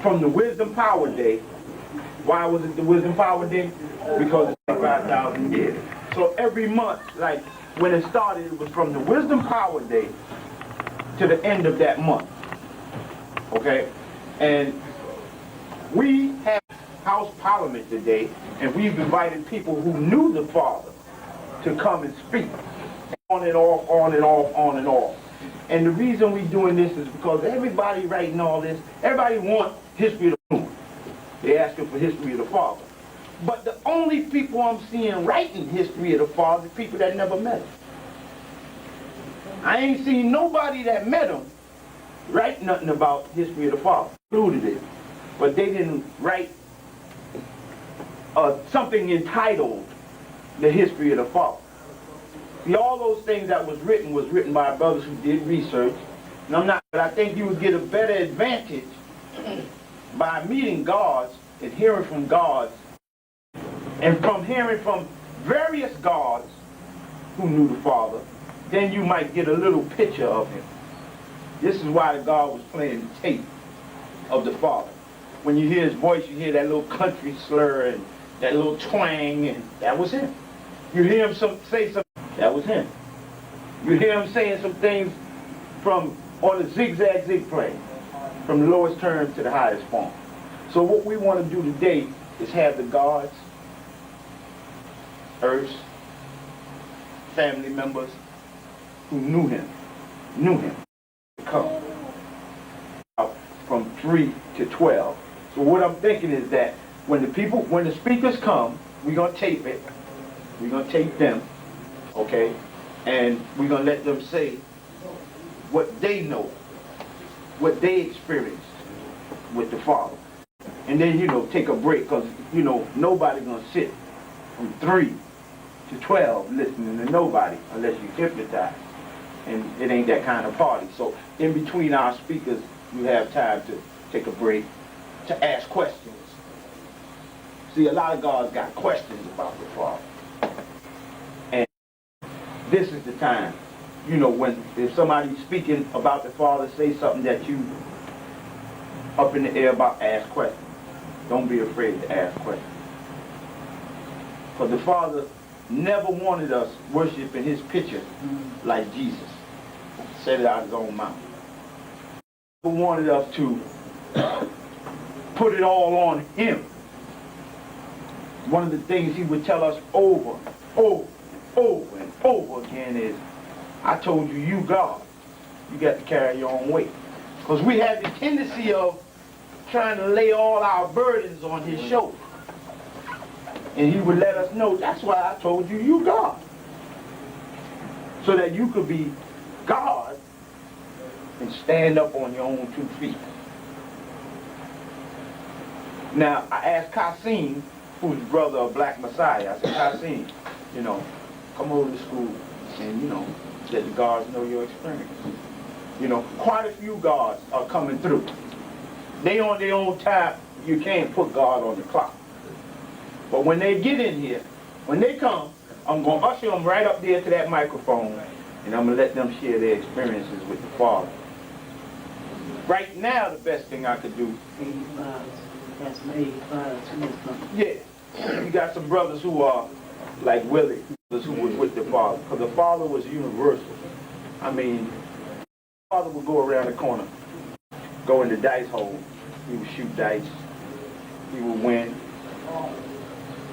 from the Wisdom Power Day. Why was it the Wisdom Power Day? Because it's 5,000 years. So every month, like when it started, it was from the Wisdom Power Day to the end of that month. Okay? And we have House Parliament today, and we've invited people who knew the Father to come and speak. On and off, on and off, on and off. And the reason we're doing this is because everybody writing all this, everybody wants history of the moon. They're asking for history of the Father. But the only people I'm seeing writing history of the Father are people that never met him. I ain't seen nobody that met him write nothing about history of the Father. Included it. But they didn't write something entitled The History of the Father. See, all those things that was written by brothers who did research. And I'm not, but I think you would get a better advantage by meeting gods and hearing from gods, and from hearing from various gods who knew the Father, then you might get a little picture of him. This is why the God was playing the tape of the Father. When you hear his voice, you hear that little country slur and that little twang, and that was him. You hear him say something, that was him. You hear him saying some things from on a zigzag zig plane, from the lowest term to the highest form. So what we want to do today is have the gods, earths, family members who knew him, come out from 3 to 12. So what I'm thinking is that when the speakers come, we're going to tape it. We're going to tape them, okay? And we're going to let them say what they know, what they experienced with the Father. And then, take a break, because, nobody's going to sit from 3 to 12 listening to nobody unless you hypnotize. And it ain't that kind of party. So in between our speakers, you have time to take a break, to ask questions. See, a lot of gods got questions about the Father. And this is the time, if somebody's speaking about the Father, say something that you up in the air about, ask questions. Don't be afraid to ask questions. Because the Father never wanted us worshiping his picture like Jesus. Said it out of his own mouth. He wanted us to put it all on him. One of the things he would tell us over and over again is, I told you, you God, you got to carry your own weight. Because we have the tendency of trying to lay all our burdens on his shoulders. And he would let us know, that's why I told you, you God. So that you could be God and stand up on your own 2 feet. Now, I asked Qasim, who's the brother of Black Messiah, I said, Qasim, come over to school and, let the gods know your experience. Quite a few gods are coming through. They on their own time, you can't put God on the clock. But when they get in here, when they come, I'm going to usher them right up there to that microphone, and I'm going to let them share their experiences with the Father. Right now, the best thing I could do. 85. That's 85. Yeah. You got some brothers who are like Willie, who was with the Father. Because the Father was universal. I mean, the Father would go around the corner, go in the dice hole. He would shoot dice. He would win.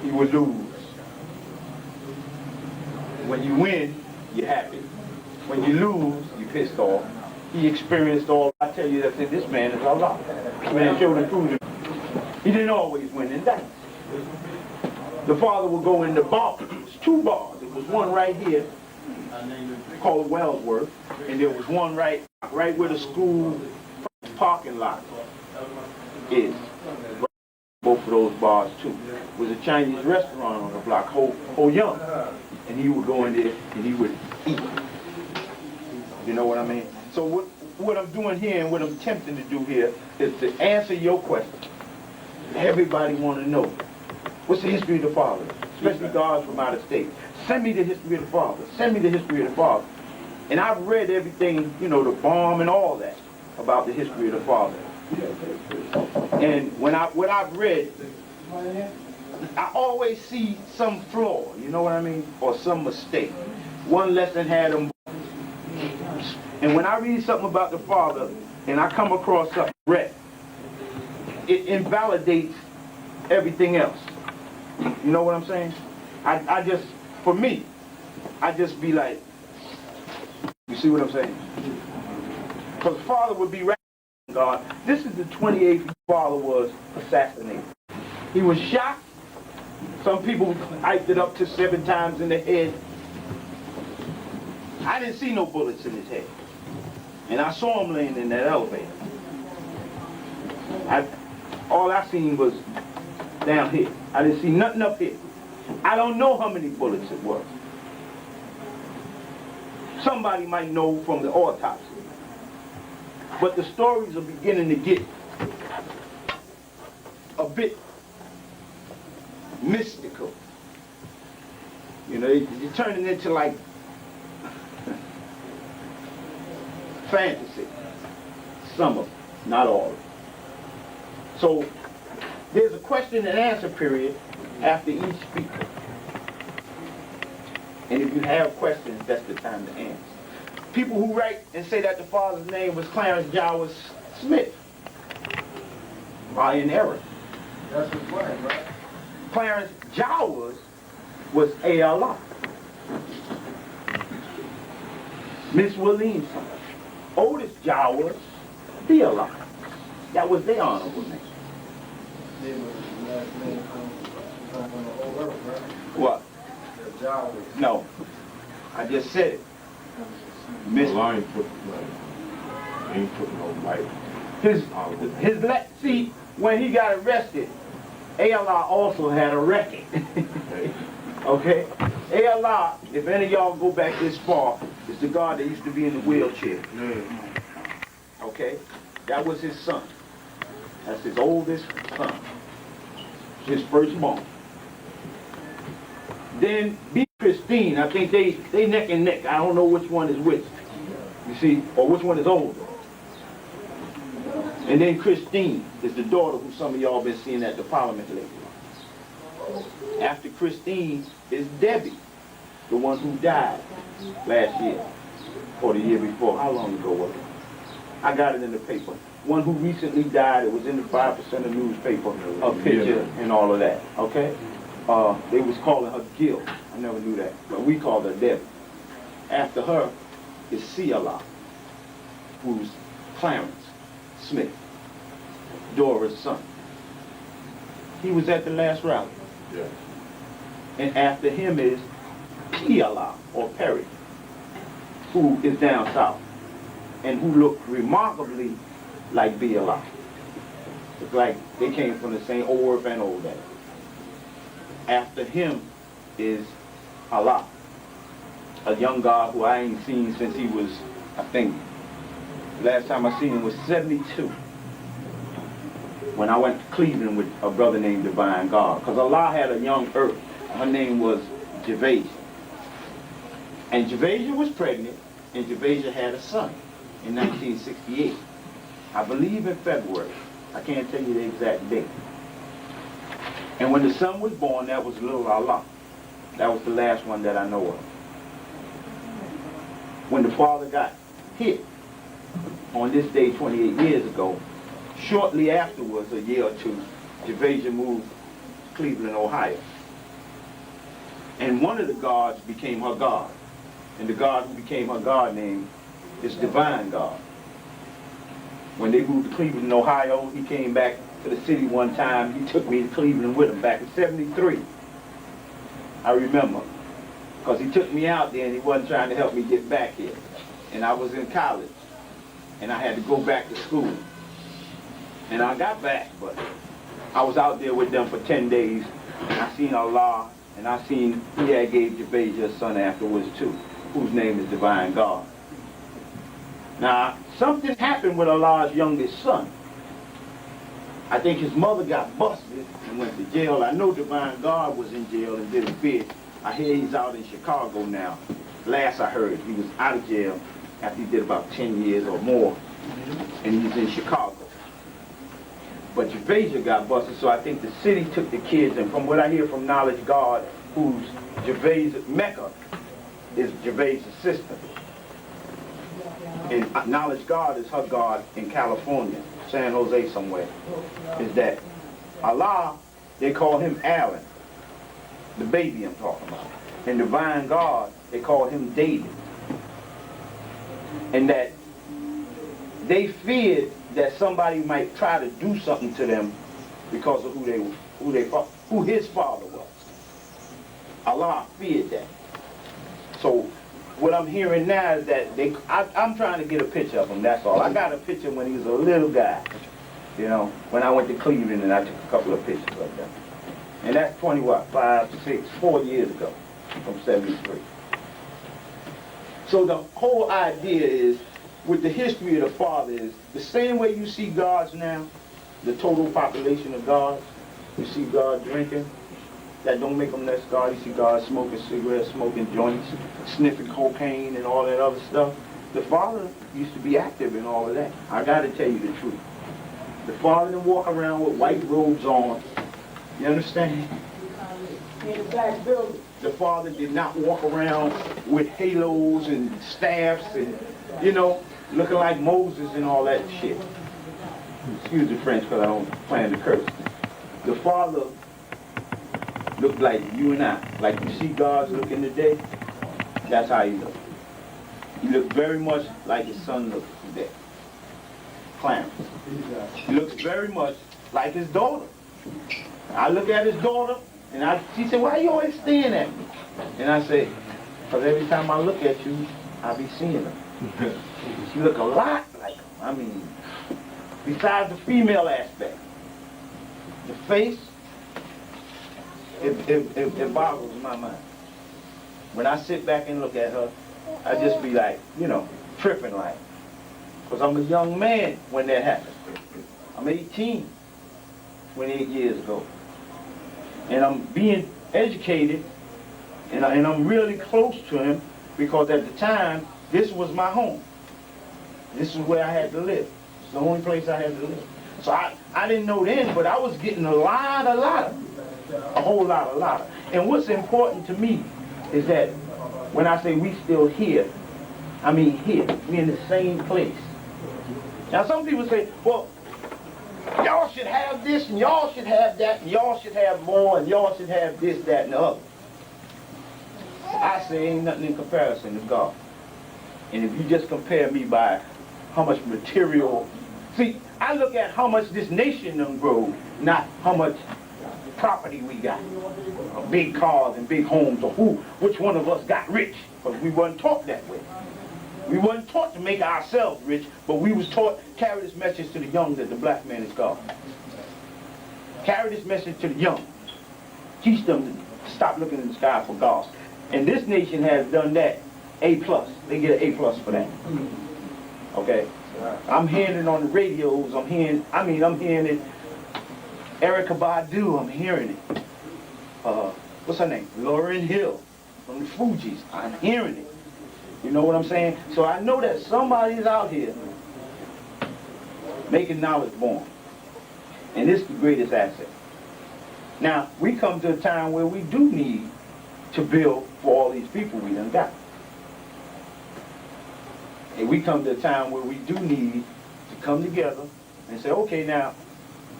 He would lose. When you win, you're happy. When you lose, you're pissed off. He experienced all. I tell you that this man is Allah. This man showed and proved it. He didn't always win in dice. The Father would go in the bar. It was 2 bars. It was one right here called Wellsworth, and there was one right where the school parking lot is. Both of those bars too. It was a Chinese restaurant on the block, Ho Young, and he would go in there and he would eat. You know what I mean? So what I'm doing here and what I'm attempting to do here is to answer your question. Everybody want to know, what's the history of the Father? Especially gods from out of state. Send me the history of the Father. Send me the history of the Father. And I've read everything, the bomb and all that about the history of the Father. And what I've read, I always see some flaw, you know what I mean? Or some mistake. One lesson had them. And when I read something about the Father, and I come across something red, it invalidates everything else. You know what I'm saying? I just, for me, I just be like, you see what I'm saying? Because Father would be right, God. This is the 28th Father was assassinated. He was shot. Some people hyped it up to 7 times in the head. I didn't see no bullets in his head. And I saw him laying in that elevator. All I seen was down here. I didn't see nothing up here. I don't know how many bullets it was. Somebody might know from the autopsy. But the stories are beginning to get a bit mystical. You know, you're turning into like fantasy. Some of them, not all of them. So there's a question and answer period after each speaker. And if you have questions, that's the time to answer. People who write and say that the father's name was Clarence Jowers Smith are in error. That's his plan, right? Clarence Jowers was A.L.R. Miss Williamson. Otis Jowers, B.L.R. That was their honorable name. What? No. I just said it. Miss. Well, I ain't put no light. See, when he got arrested, A.L.R. also had a record. Okay? A.L.R., if any of y'all go back this far, is the guy that used to be in the wheelchair. Okay? That was his son. That's his oldest son. His firstborn. Then B. Christine, I think they neck and neck. I don't know which one is which. You see? Or which one is older. And then Christine is the daughter who some of y'all been seeing at the Parliament lately. After Christine is Debbie, the one who died last year or the year before. How long ago was it? I got it in the paper. One who recently died, it was in the 5% of newspaper, a picture and all of that, okay? They was calling her Gil. I never knew that, but we called her Debbie. After her is C.L.R., who's Clarence Smith, Dora's son. He was at the last rally. Yeah. And after him is P.L.R., or Perry, who is down south, and who looked remarkably like B.L.R. It's like they came from the same Old and Old Day. After him is Allah, a young God who I ain't seen since he was, I think, last time I seen him was 72. When I went to Cleveland with a brother named Divine God. Because Allah had a young earth. Her name was Javasia. And Javasia was pregnant, and Javasia had a son in 1968. I believe in February. I can't tell you the exact date. And when the son was born, that was little Allah. That was the last one that I know of. When the father got hit on this day 28 years ago, shortly afterwards, a year or two, Javasia moved to Cleveland, Ohio. And one of the gods became her god. And the god who became her god name is Divine God. When they moved to Cleveland, Ohio, he came back to the city one time. He took me to Cleveland with him back in '73. I remember. Because he took me out there and he wasn't trying to help me get back here. And I was in college. And I had to go back to school. And I got back, but I was out there with them for 10 days. And I seen Allah, and I seen he had gave Javasia a son afterwards too, whose name is Divine God. Now, something happened with Allah's youngest son. I think his mother got busted and went to jail. I know Divine God was in jail and did a bid. I hear he's out in Chicago now. Last I heard, he was out of jail after he did about 10 years or more, and he's in Chicago. But Javasia got busted, so I think the city took the kids, and from what I hear from Knowledge God, who's Javasia, Mecca is Javasia's sister. And Knowledge God is her God in California, San Jose somewhere, is that Allah, they call him Aaron, the baby I'm talking about. And Divine God, they call him David. And that they feared that somebody might try to do something to them because of who his father was. Allah feared that. So what I'm hearing now is that I'm trying to get a picture of him, that's all. I got a picture when he was a little guy, you know, when I went to Cleveland and I took a couple of pictures of them. And that's 4 years ago, from 73. So the whole idea is, with the history of the Father, is the same way you see gods now, the total population of gods, you see God drinking, that don't make them less God. You see God smoking cigarettes, smoking joints, sniffing cocaine and all that other stuff. The Father used to be active in all of that. I got to tell you the truth. The Father didn't walk around with white robes on. You understand? In the black building. The Father did not walk around with halos and staffs and, you know, looking like Moses and all that shit. Excuse the French because I don't plan to curse. The Father looked like you and I. Like you see God's looking today, that's how he looked. He looked very much like his son looked today. Clarence. He looks very much like his daughter. I look at his daughter, and she said, "Why are you always staring at me?" And I say, "Because every time I look at you, I be seeing her." She look a lot like him. I mean, besides the female aspect, the face, it boggles my mind. When I sit back and look at her, I just be like, you know, tripping like. Because I'm a young man when that happened. I'm 18, 28 years ago. And I'm being educated, and I'm really close to him, because at the time, this was my home. This is where I had to live. It's the only place I had to live. So I didn't know then, but I was getting a whole lot. And what's important to me is that when I say we still here, I mean here. We in the same place. Now some people say, well, y'all should have this, and y'all should have that, and y'all should have more, and y'all should have this, that, and the other. I say ain't nothing in comparison to God. And if you just compare me by how much material, see, I look at how much this nation done grow, not how much property we got. Big cars and big homes, or which one of us got rich, because we wasn't taught that way. We wasn't taught to make ourselves rich, but we was taught, carry this message to the young that the black man is God. Carry this message to the young. Teach them to stop looking in the sky for gods. And this nation has done that, A+. They get an A+ for that. Okay? I'm hearing it on the radios, I'm hearing it, Erykah Badu, I'm hearing it. What's her name? Lauryn Hill from the Fugees, I'm hearing it. You know what I'm saying? So I know that somebody's out here making knowledge born. And this is the greatest asset. Now, we come to a time where we do need to build for all these people we done got. And we come to a time where we do need to come together and say, okay, now,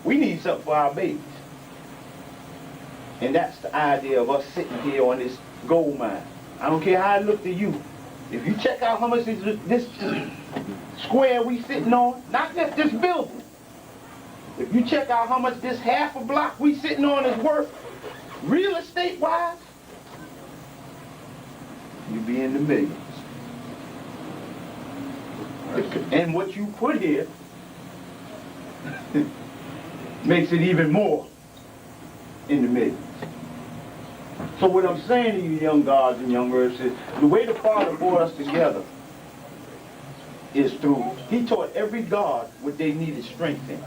we need something for our babies. And that's the idea of us sitting here on this gold mine. I don't care how it look to you. If you check out how much this square we sitting on, not just this building. If you check out how much this half a block we sitting on is worth, real estate wise, you be in the millions. And what you put here makes it even more in the millions. So what I'm saying to you, young gods and young earths, is the way the Father brought us together is through, he taught every god what they needed strength in.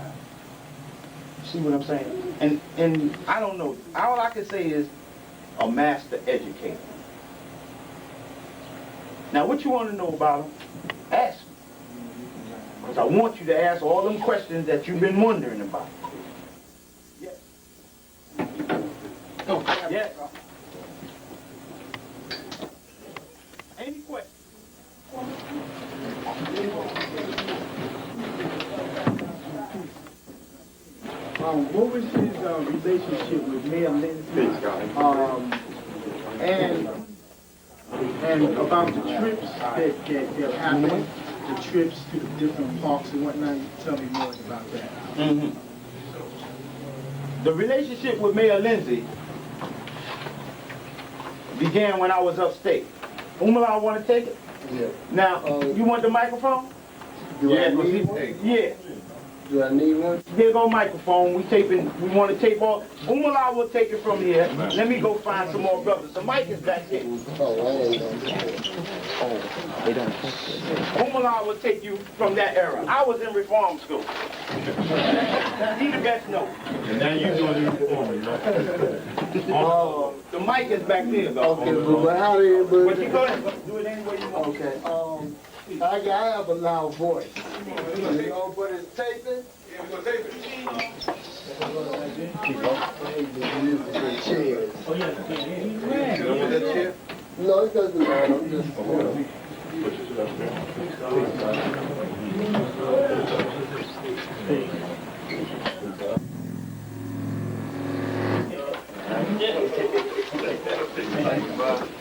See what I'm saying? And I don't know, all I can say is a master educator. Now what you want to know about him, ask me. Because I want you to ask all them questions that you've been wondering about. Yes. Any questions? What was his relationship with Mayor Lindsay? And about the trips that happened, the trips to the different parks and whatnot. Tell me more about that. Mm-hmm. The relationship with Mayor Lindsay began when I was upstate. Umala, want to take it? Yeah. Now, you want the microphone? Do I need one? Yeah. Do I need one? There go microphone. We want to tape all. Umala will take it from here. Let me go find some more brothers. The mic is back here. Oh, I ain't gonna Umala will take you from that era. I was in reform school. He the best know. And now you're doing it reform, you know? The mic is back there, though. Okay, but how do you... But you go ahead. Do it any way you want. Okay, I have a loud voice. You know, but it's taping. Yeah, we're going to tape it. Oh, yeah. No, it doesn't matter. I'm just... Put your shit up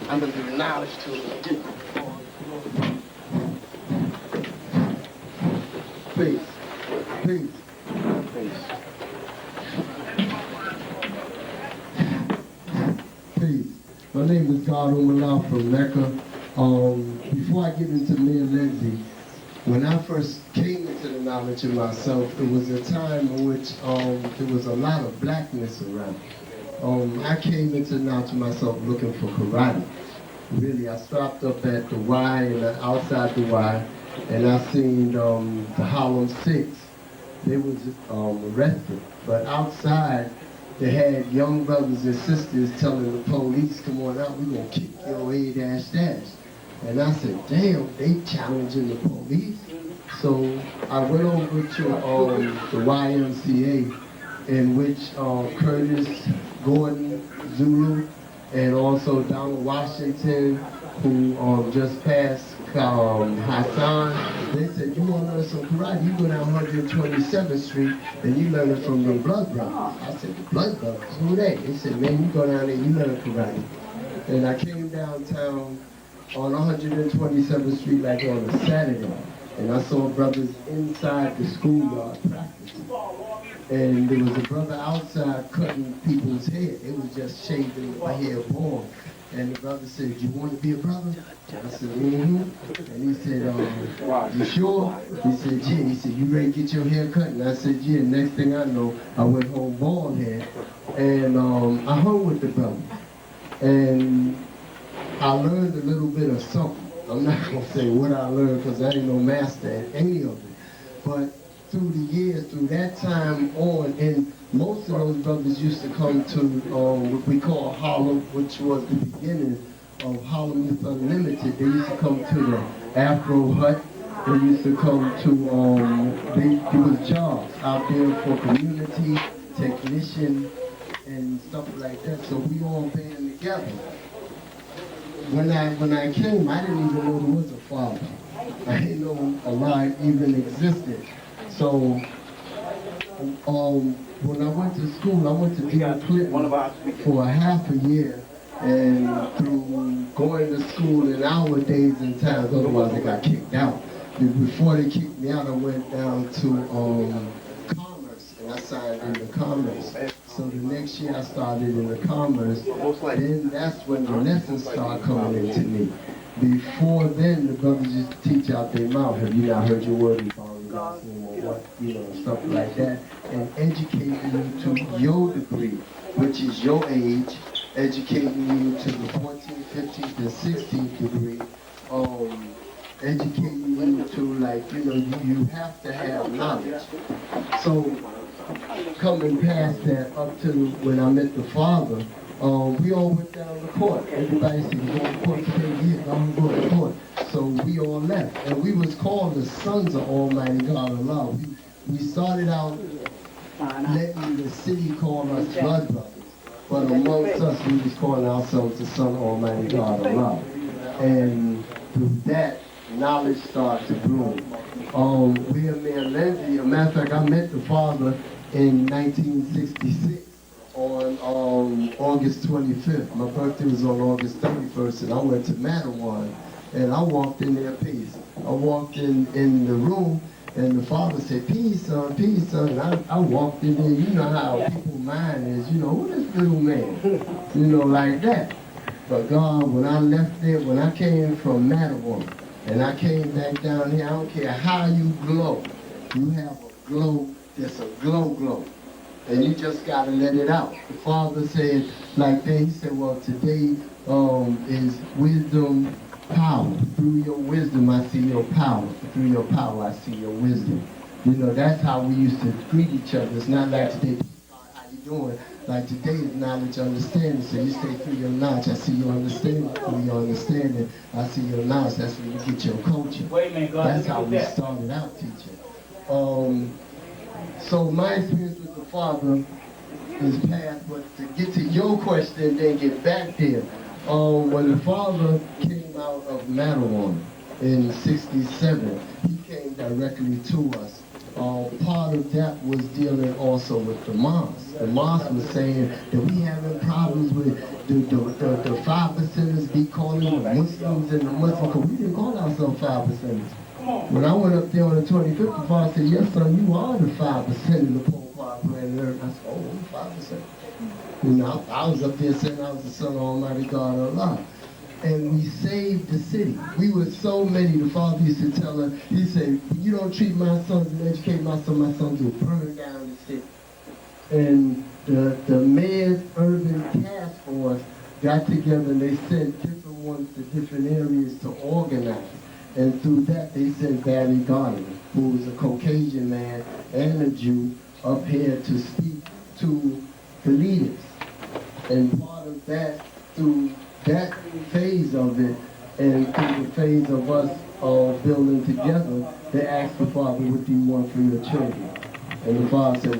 I'm gonna do knowledge to it. Please. Please. Please. My name is God Umala from Mecca. Before I get into Mayor Lindsay, when I first came into the knowledge of myself, it was a time in which there was a lot of blackness around. I came into the knowledge of myself looking for karate. Really, I stopped up at the Y and outside the Y, and I seen the Harlem Six. They was arrested, but outside they had young brothers and sisters telling the police, "Come on out, we gonna kick your A-dash-dash." And I said, "Damn, they challenging the police." So I went over to the YMCA, in which Curtis, Gordon, Zulu, and also Donald Washington, who just passed Hassan, they said, "You want to learn some karate? You go down 127th Street and you learn it from the Blood Brothers." I said, "The Blood Brothers? Who they?" They said, "Man, you go down there, you learn karate." And I came downtown on 127th Street like on a Saturday, and I saw brothers inside the schoolyard practicing. And there was a brother outside cutting people's hair. It was just shaving my hair bald. And the brother said, "You want to be a brother?" I said, "Mm-hmm." And he said, "You sure?" He said, "Yeah." He said, "You ready to get your hair cut?" And I said, "Yeah." Next thing I know, I went home bald head. And I hung with the brother. And I learned a little bit of something. I'm not going to say what I learned because I ain't no master at any of it. But through the years, through that time on, and most of those brothers used to come to what we call Harlem, which was the beginning of Harlem Youth Unlimited. They used to come to the Afro Hut. They used to come to, there was jobs out there for community, technician, and stuff like that. So we all band together. When I came, I didn't even know there was a father. I didn't know a line even existed. So when I went to school, I went to Dean Clinton for a half a year, and through going to school in our days and times, otherwise I got kicked out. Before they kicked me out, I went down to Commerce, and I signed into Commerce. So the next year I started in the Commerce, then that's when the lessons started coming into me. Before then, the brothers used to teach out their mouth. "Have you not heard your word and found gospel," or what, stuff like that, and educating you to your degree, which is your age, educating you to the 14th, 15th, and 16th degree, educating you to you have to have knowledge. So coming past that up to when I met the father, we all went down to court. Everybody said, "You going to court today?" "Yeah, I'm going to court." So we all left. And we was called the Sons of Almighty God Allah. We started out letting the city call us Blood Brothers. but amongst us, we was calling ourselves the Son of Almighty God of Love. And through that, knowledge started to bloom. We and me and Lindsay, as a matter of fact, I met the father in 1966 on August 25th. My birthday was on August 31st, and I went to Mattawan, and I walked in there, peace. I walked in the room, and the father said, peace, son, and I walked in there. You know how people's mind is, you know, who this little man? You know, like that. But God, when I left there, when I came from Mattawan, and I came back down here, I don't care how you glow. You have a glow, there's a glow. And you just got to let it out. The father said, like that, he said, well, today is wisdom, power. Through your wisdom, I see your power. Through your power, I see your wisdom. You know, that's how we used to greet each other. It's not like today, how you doing? Like today is knowledge, understanding. So you say through your knowledge, I see your understanding. Through your understanding, I see your knowledge. That's where you get your coaching. That's how we started out teaching. So my experience with the father is past, but to get to your question and then get back there, when the father came out of Mattawan in '67, he came directly to us. Part of that was dealing also with the mosque. The mosque was saying that we having problems with the 5%ers be calling the Muslims and the Muslims, because we didn't call ourselves 5%ers. When I went up there on the 25th, the father said, yes, son, you are the 5% in the pole part planet Earth. I said, oh, I'm 5%. You know, I was up there saying I was the Son of Almighty God of Allah. And we saved the city. We were so many. The father used to tell us, he said, you don't treat my sons and educate my sons will burn down the city. And the mayor's urban task force got together and they sent different ones to different areas to organize. And through that, they sent Barry Gardner, who was a Caucasian man and a Jew, up here to speak to the leaders. And part of that, through that phase of it, and through the phase of us all building together, they asked the father, what do you want for your children? And the father said,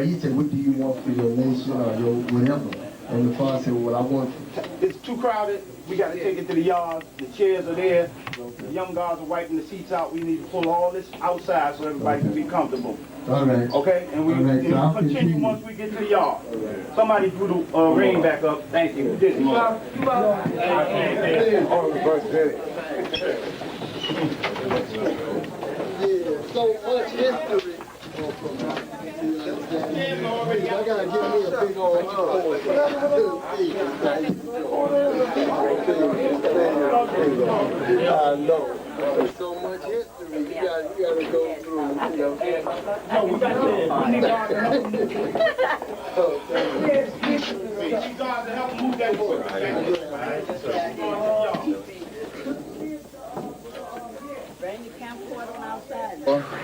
he said, what do you want for your nation or your whatever? And the father said, well, I want... It's too crowded. We got to take it to the yard. The chairs are there. The young guys are wiping the seats out. We need to pull all this outside so everybody can be comfortable. All right. Okay? And we continue once we get to the yard. Somebody put the rain back up. Thank you. So much history. I gotta give me a big old hug. I know. There's so much history. You gotta go through, you know. No, we got to help move that board. Bring the camcorder on outside.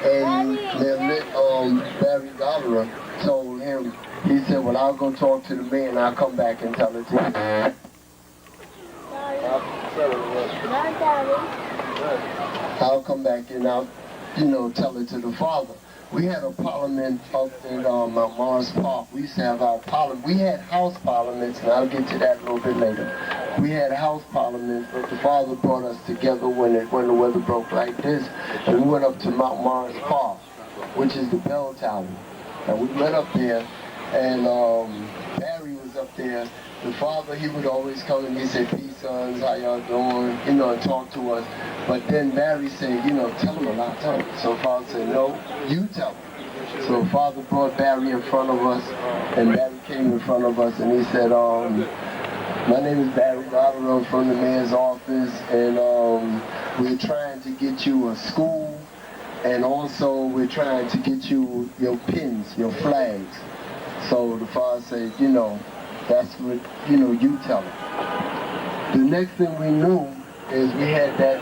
And Barry Gardner told him, he said, well, I'll go talk to the man and I'll come back and tell it to you. I'll come back and I'll, tell it to the father. We had a parliament up in Mars Park. We used to have our parliament. We had house parliaments, and I'll get to that a little bit later. We had house parliaments, but the father brought us together when the weather broke like this, and we went up to Mount Mars Park, which is the bell tower. And we went up there, and Barry was up there. The father, he would always come and he said, peace, sons, how y'all doing, and talk to us. But then Barry said, tell him a lot, tell him. So father said, no, you tell him. So father brought Barry in front of us, and Barry came in front of us, and he said, my name is Barry Gardner, I'm from the mayor's office, and we're trying to get you a school, and also we're trying to get you your pins, your flags. So the father said, that's what, you tell him. The next thing we knew is we had that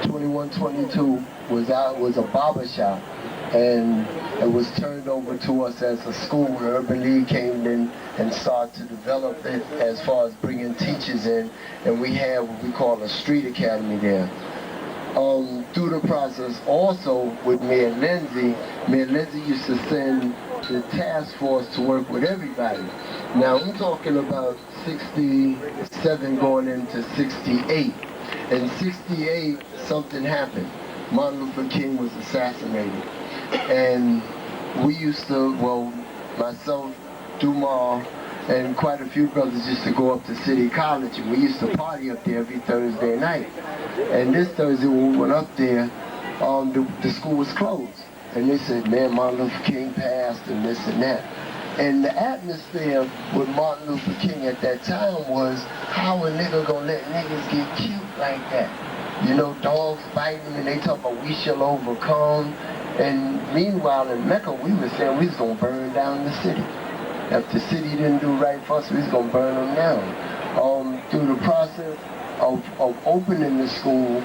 2122 was a barber shop, and it was turned over to us as a school. The Urban League came in and started to develop it as far as bringing teachers in, and we had what we call a street academy there. Through the process also with Mayor Lindsay used to send the task force to work with everybody. Now I'm talking about 67 going into 68. In 68, something happened. Martin Luther King was assassinated. And we used to, well, myself, Dumas, and quite a few brothers used to go up to City College, and we used to party up there every Thursday night. And this Thursday when we went up there, the school was closed. And they said, man, Martin Luther King passed and this and that. And the atmosphere with Martin Luther King at that time was, how a nigga gonna let niggas get killed like that? You know, dogs biting, and they talk about we shall overcome. And meanwhile in Mecca, we were saying we was gonna burn down the city. If the city didn't do right for us, we was gonna burn them down. Through the process of opening the school,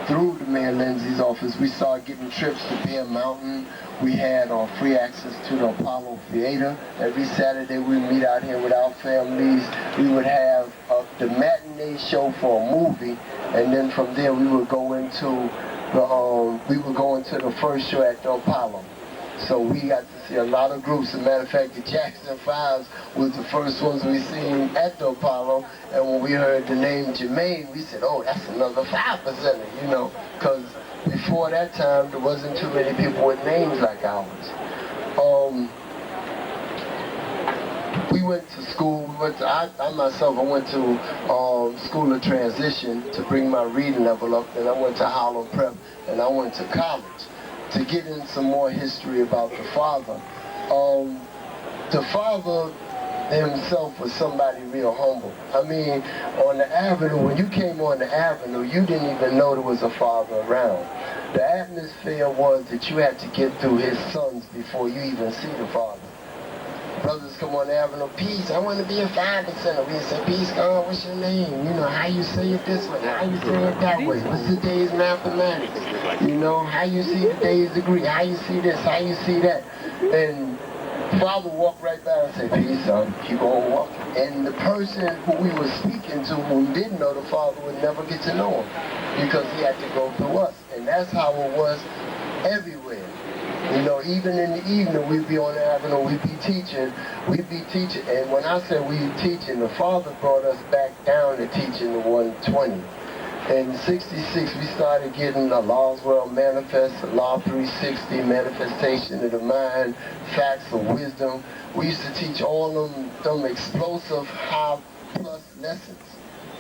through the Mayor Lindsay's office, we started getting trips to Bear Mountain. We had free access to the Apollo Theater. Every Saturday we would meet out here with our families. We would have the matinee show for a movie, and then from there we would go into the first show at the Apollo. So we got to see a lot of groups. As a matter of fact, the Jackson Fives was the first ones we seen at the Apollo. And when we heard the name Jermaine, we said, oh, that's another 5%, you know, because before that time, there wasn't too many people with names like ours. We went to school. I myself went to School of Transition to bring my reading level up. Then I went to Harlem Prep, and I went to college. To get in some more history about the father. The father himself was somebody real humble. I mean, on the avenue, when you came on the avenue, you didn't even know there was a father around. The atmosphere was that you had to get through his sons before you even see the father. Brothers come on the avenue, peace, I want to be a 5%. We say, peace, God, what's your name? You know, how you say it this way, how you say it that way? What's the day's mathematics? You know, how you see the day's degree, how you see this, how you see that. And father walked right by and said, peace, son, keep on walking. And the person who we were speaking to who didn't know the father would never get to know him because he had to go through us. And that's how it was everywhere. You know, even in the evening, we'd be on the avenue, we'd be teaching. And when I say we teaching, the father brought us back down to teaching the 120. In 66, we started getting the Law's World Manifest, the Law 360, Manifestation of the Mind, Facts of Wisdom. We used to teach all them explosive high plus lessons.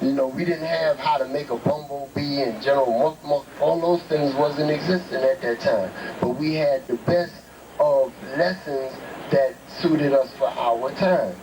You know, we didn't have how to make a bumblebee and General Muck. All those things wasn't existing at that time. But we had the best of lessons that suited us for our time.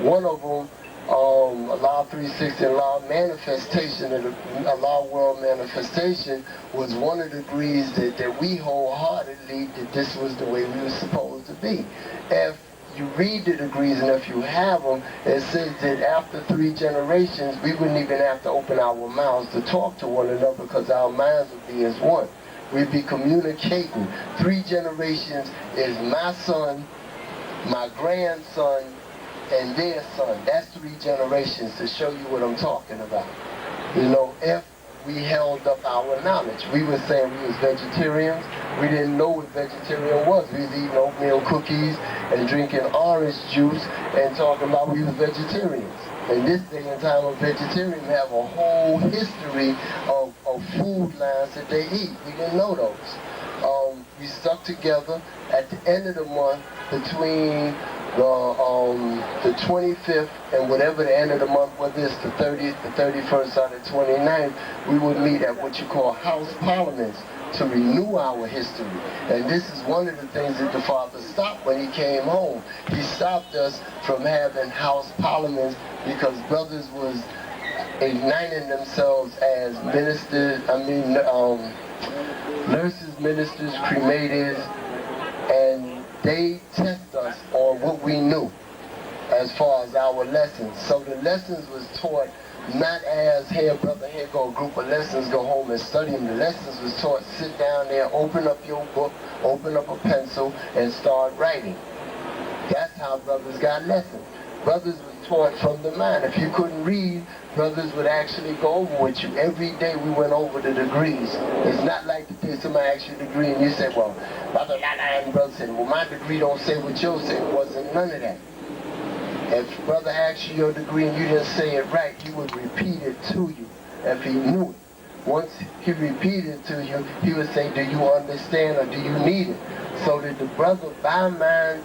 One of them, Law 360 and Law Manifestation, a Law World Manifestation was one of the degrees that we wholeheartedly that this was the way we were supposed to be. If you read the degrees, and if you have them, it says that after 3 generations, we wouldn't even have to open our mouths to talk to one another because our minds would be as one. We'd be communicating. 3 generations is my son, my grandson, and their son. That's 3 generations to show you what I'm talking about. You know, if we held up our knowledge. We were saying we was vegetarians. We didn't know what vegetarian was. We was eating oatmeal cookies and drinking orange juice and talking about we was vegetarians. In this day and time of vegetarian, we have a whole history of food lines that they eat. We didn't know those. We stuck together at the end of the month between the 25th and whatever the end of the month was, this the 30th, the 31st, or the 29th, we would meet at what you call house parliaments to renew our history. And this is one of the things that the father stopped when he came home. He stopped us from having house parliaments because brothers was igniting themselves as ministers, nurses, ministers, cremators, and they test us on what we knew as far as our lessons. So the lessons was taught not as, here brother, here go a group of lessons, go home and study them. The lessons was taught, sit down there, open up your book, open up a pencil, and start writing. That's how brothers got lessons. Brothers was taught from the mind. If you couldn't read, brothers would actually go over with you. Every day we went over the degrees. It's not like the day somebody asks you a degree and you say, well, brother, and brother said, well, my degree don't say what yours say. It wasn't none of that. If brother asked you your degree and you didn't say it right, he would repeat it to you if he knew it. Once he repeated it to you, he would say, do you understand or do you need it? So that the brother by mind,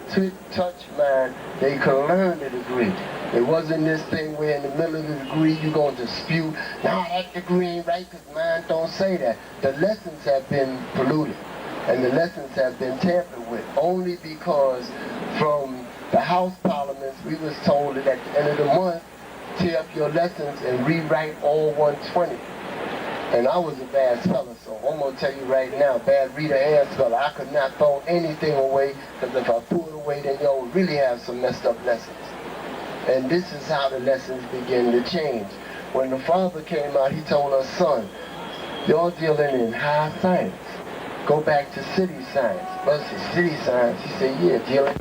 touch mind, they could learn the degree. It wasn't this thing where in the middle of the degree you're going to dispute, nah, that degree ain't right because mine don't say that. The lessons have been polluted and the lessons have been tampered with only because from the House Parliaments we was told that at the end of the month, tear up your lessons and rewrite all 120. And I was a bad speller, so I'm going to tell you right now, bad reader and speller, I could not throw anything away, because if I threw it away, then y'all would really have some messed up lessons. And this is how the lessons begin to change. When the father came out, he told us, son, you're dealing in high science. Go back to city science. But it's city science. He said, yeah, dealing.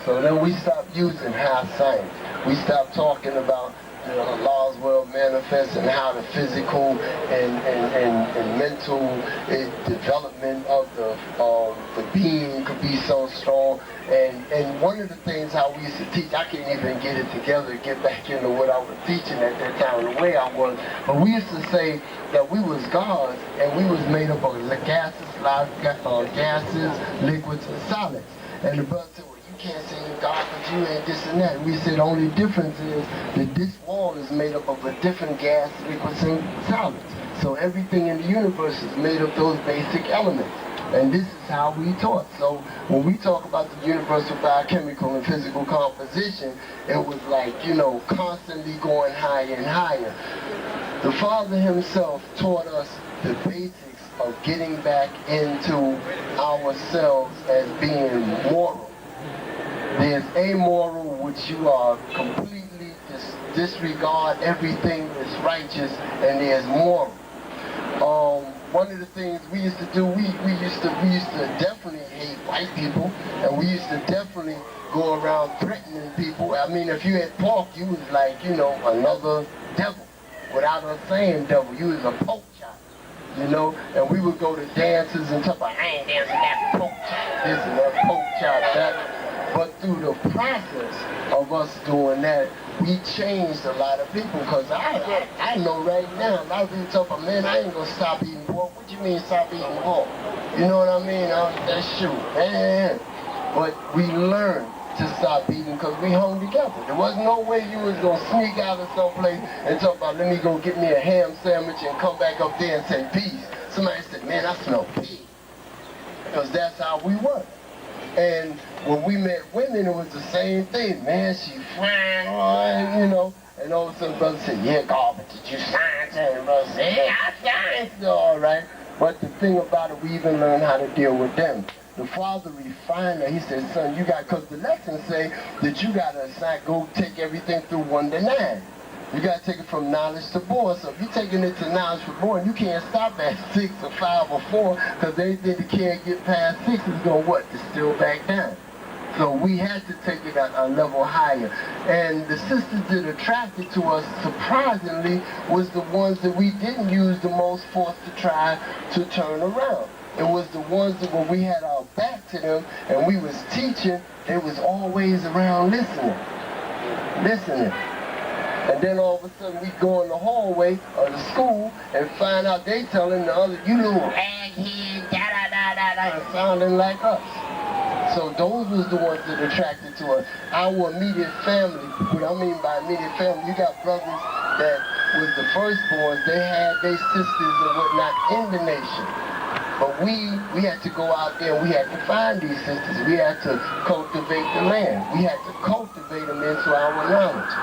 So then we stopped using high science. We stopped talking about Allah's world manifests and how the physical and mental development of the being could be so strong. And one of the things how we used to teach, I can't even get it together to get back into what I was teaching at that time, the way I was, but we used to say that we was gods and we was made up of gases, liquids, and solids. And the brother said, you can't say you're God because you ain't this and that. We said the only difference is that this wall is made up of a different gas, liquids, and solids. So everything in the universe is made of those basic elements. And this is how we taught. So when we talk about the universal biochemical and physical composition, it was like, constantly going higher and higher. The Father himself taught us the basics of getting back into ourselves as being moral. There's amoral, which you are completely disregard everything that's righteous, and there's moral. One of the things we used to do, we used to definitely hate white people, and we used to definitely go around threatening people. I mean, if you had pork, you was like, another devil. Without us saying devil, you was a pork chop, and we would go to dances and talk about, I ain't dancing that pork chop, this and that pork chop, that. But through the process of us doing that, we changed a lot of people. Because I know right now, a lot of people talk about, man, I ain't going to stop eating pork. What you mean stop eating pork? You know what I mean? That's true. Man. But we learned to stop eating because we hung together. There was no way you was going to sneak out of someplace and talk about, let me go get me a ham sandwich and come back up there and say peace. Somebody said, man, I smell pig. Because that's how we were. And when we met women, it was the same thing. Man, she fine, and all of a sudden, brother said, yeah, God, but did you science? And brother said, yeah, I science, all right. But the thing about it, we even learned how to deal with them. The father refined her. He said, son, you got, because the lessons say that you got to go take everything through 1 to 9. You got to take it from knowledge to born. So if you're taking it to knowledge for born, you can't stop at 6 or 5 or 4, because anything that can't get past 6 is going to what? Distill back down. So we had to take it a level higher. And the sisters that attracted to us, surprisingly, was the ones that we didn't use the most force to try to turn around. It was the ones that when we had our back to them and we was teaching, they was always around listening. And then all of a sudden we go in the hallway of the school and find out they telling the other, you little raghead, da-da-da-da-da, and sounding like us. So those was the ones that attracted to us. Our immediate family, what I mean by immediate family, you got brothers that was the firstborns, they had their sisters and whatnot in the nation. But we had to go out there and we had to find these sisters. We had to cultivate the land. We had to cultivate them into our knowledge.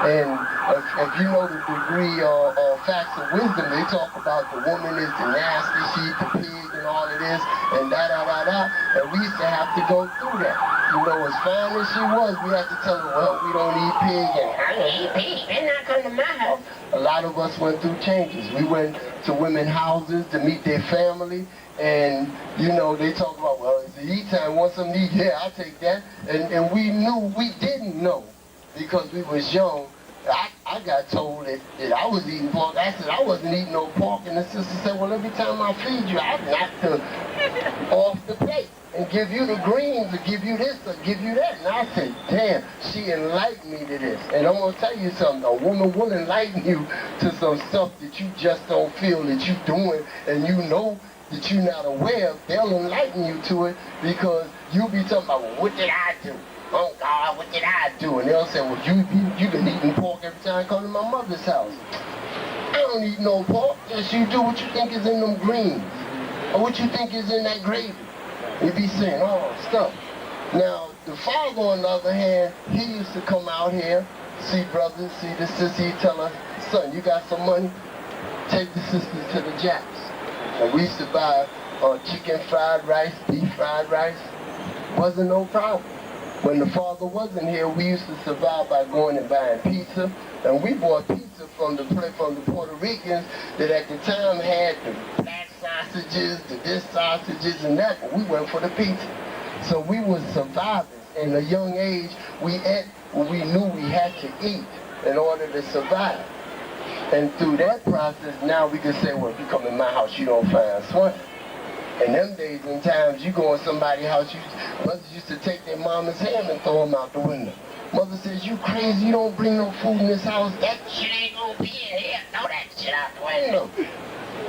And if you know the degree of facts of wisdom, they talk about the woman is the nasty, she eat the pig and all of this, and da-da-da-da. And we used to have to go through that. As fine as she was, we had to tell her, well, we don't eat pig, and I don't eat pig, they're not coming to my house. A lot of us went through changes. We went to women's houses to meet their family, and, they talk about, well, it's the eat time, want something to eat? Yeah, I'll take that. And we knew, we didn't know because we was young, I got told that I was eating pork. I said I wasn't eating no pork, and the sister said, well, every time I feed you, I knock the off the plate and give you the greens or give you this or give you that. And I said, damn, she enlightened me to this. And I'm going to tell you something, a woman will enlighten you to some stuff that you just don't feel that you're doing, and you know that you're not aware of. They'll enlighten you to it, because you'll be talking about, well, what did I do? Oh God, what did I do? And they'll say, well, you've been eating pork every time I come to my mother's house. I don't eat no pork. Yes, you do. What you think is in them greens? Or what you think is in that gravy? You be saying, oh, stuff. Now, the father, on the other hand, he used to come out here, see brothers, see the sister, he'd tell us, son, you got some money? Take the sisters to the Japs. And we used to buy chicken fried rice, beef fried rice. Wasn't no problem. When the father wasn't here, we used to survive by going and buying pizza. And we bought pizza from the Puerto Ricans that at the time had the black sausages, the this sausages and that, but we went for the pizza. So we were survivors. In a young age, we ate what we knew we had to eat in order to survive. And through that process, now we can say, well, if you come in my house, you don't find swine. In them days and times, you go in somebody's house, brothers used to take their mama's ham and throw them out the window. Mother says, you crazy, you don't bring no food in this house. That shit ain't gonna be in here. Throw that shit out the window.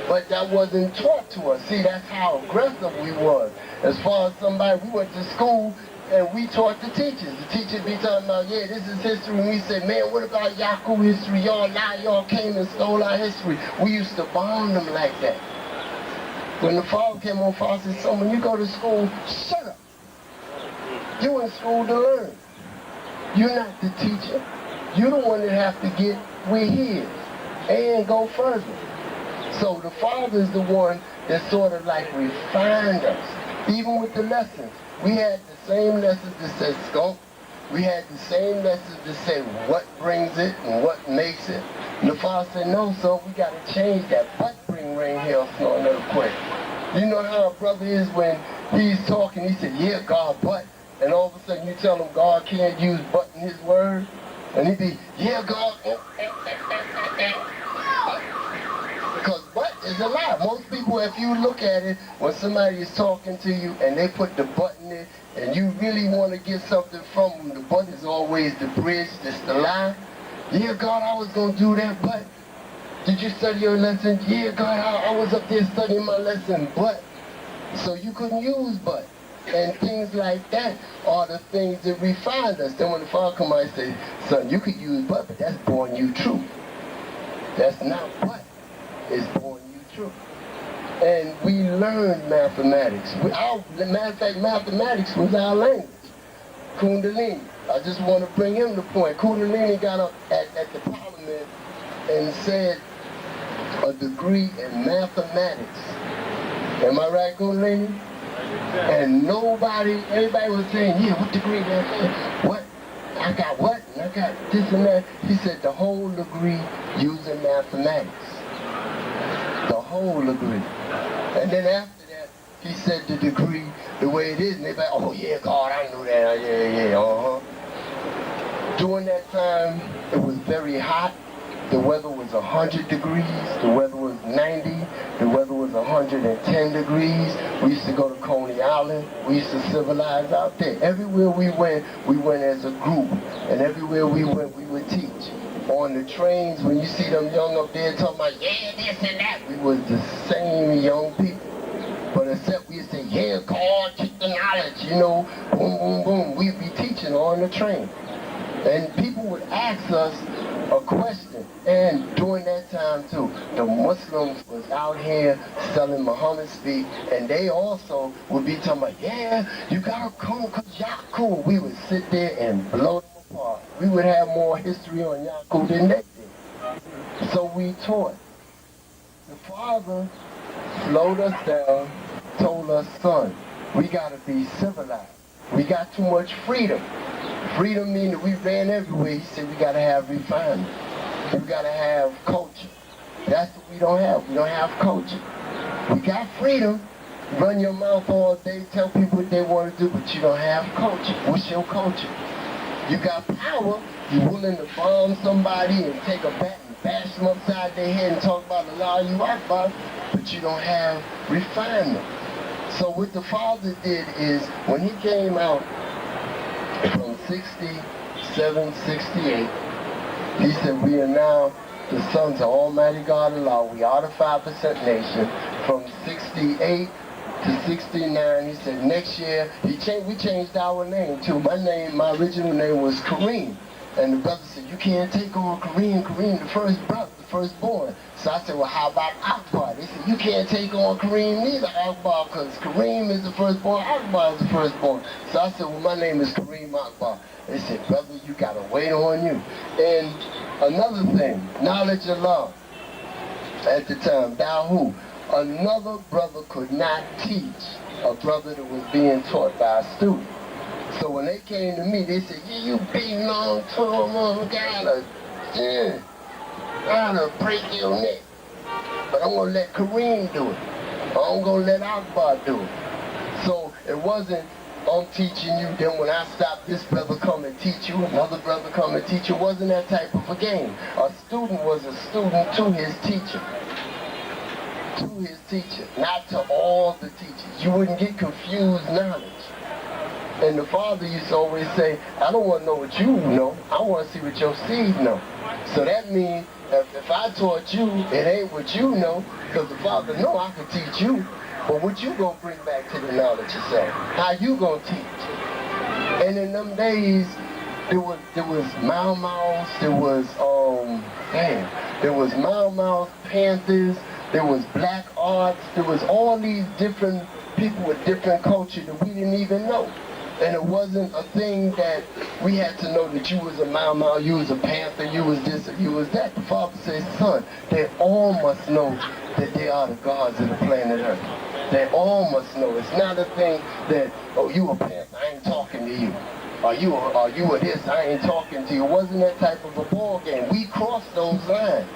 But that wasn't taught to us. See, that's how aggressive we was. As far as somebody, we went to school and we taught the teachers. The teachers be talking about, yeah, this is history. And we said, man, what about Yaku history? Y'all lie, y'all came and stole our history. We used to bond them like that. When the father came on, father said, son, when you go to school, shut up. You in school to learn. You're not the teacher. You're the one that have to get where he is and go further. So the father is the one that sort of like refined us. Even with the lessons. We had the same lessons that said skunk. We had the same lessons that say what brings it and what makes it. And the father said, no, son, we got to change that. Butt bring rain, hail, snow, and earthquake. You know how a brother is when he's talking, he said, yeah, God, but. And all of a sudden you tell him God can't use but in his word. And he'd be, yeah, God. Because but is a lie. Most people, if you look at it, when somebody is talking to you and they put the but in it, and you really want to get something from them, the but is always the bridge, that's the lie. Yeah, God, I was going to do that, but. Did you study your lesson? Yeah, God, I was up there studying my lesson, but. So you couldn't use but. And things like that are the things that refine us. Then when the father come out and say, son, you could use but that's born you truth. That's not but. It's born you truth. And we learned mathematics. Matter of fact, mathematics was our language. Kundalini. I just want to bring him the point. Kundalini got up at the parliament and said a degree in mathematics. Am I right, Kundalini? And everybody was saying, yeah, what degree that? What? I got what? And I got this and that. He said the whole degree using mathematics. The whole degree. And then after that, he said the degree the way it is, and everybody, oh yeah, God, I knew that, yeah. During that time, it was very hot. The weather was 100 degrees, the weather was 90, the weather was 110 degrees. We used to go to Coney Island, we used to civilize out there. Everywhere we went as a group, and everywhere we went, we would teach. On the trains, when you see them young up there talking about, yeah, this and that, we was the same young people. But except we used to say, yeah, God, get the knowledge, boom, boom, boom. We'd be teaching on the train. And people would ask us a question. And during that time too, the Muslims was out here selling Muhammad speak, and they also would be talking about, yeah, you gotta come because Yaku. We would sit there and blow them apart. We would have more history on Yaku than they did. So we taught. The father slowed us down, told us, son, we gotta be civilized. We got too much freedom. Freedom means that we ran everywhere. He said we gotta have refinement. We gotta have culture. That's what we don't have. We don't have culture. We got freedom. Run your mouth all day, tell people what they want to do, but you don't have culture. What's your culture? You got power, you're willing to bomb somebody and take a bat and bash them upside their head and talk about Allahu Akbar, but you don't have refinement. So what the father did is, when he came out from 67, 68, he said, we are now the sons of Almighty God Allah. We are the 5% nation. From 68 to 69, he said, next year, we changed our name too. My original name was Kareem. And the brother said, you can't take on Kareem, the first brother, the firstborn. So I said, well, how about Akbar? They said, you can't take on Kareem neither, Akbar, because Kareem is the firstborn, Akbar is the firstborn. So I said, well, my name is Kareem Akbar. They said, brother, you got to wait on you. And another thing, knowledge of law. At the time, Dahu, another brother could not teach a brother that was being taught by a student. So when they came to me, they said, yeah, you belong to him, gotta break your neck. But I'm gonna let Kareem do it. I'm gonna let Akbar do it. So it wasn't, I'm teaching you, then when I stop, this brother come and teach you, another brother come and teach you. It wasn't that type of a game. A student was a student to his teacher. To his teacher, not to all the teachers. You wouldn't get confused knowledge. And the father used to always say, I don't want to know what you know, I want to see what your seed know. So that means if I taught you, it ain't what you know, because the father know I can teach you, but what you gonna bring back to the knowledge yourself? How you gonna teach? And in them days, there was Mau Mau's, there was Mau Mau's, Panthers, there was black arts, there was all these different people with different culture that we didn't even know. And it wasn't a thing that we had to know that you was a Mau Mau, you was a Panther, you was this, or you was that. The father says, son, they all must know that they are the gods of the planet Earth. They all must know. It's not a thing that, oh, you a Panther, I ain't talking to you. Are you a this, I ain't talking to you. It wasn't that type of a ball game. We crossed those lines.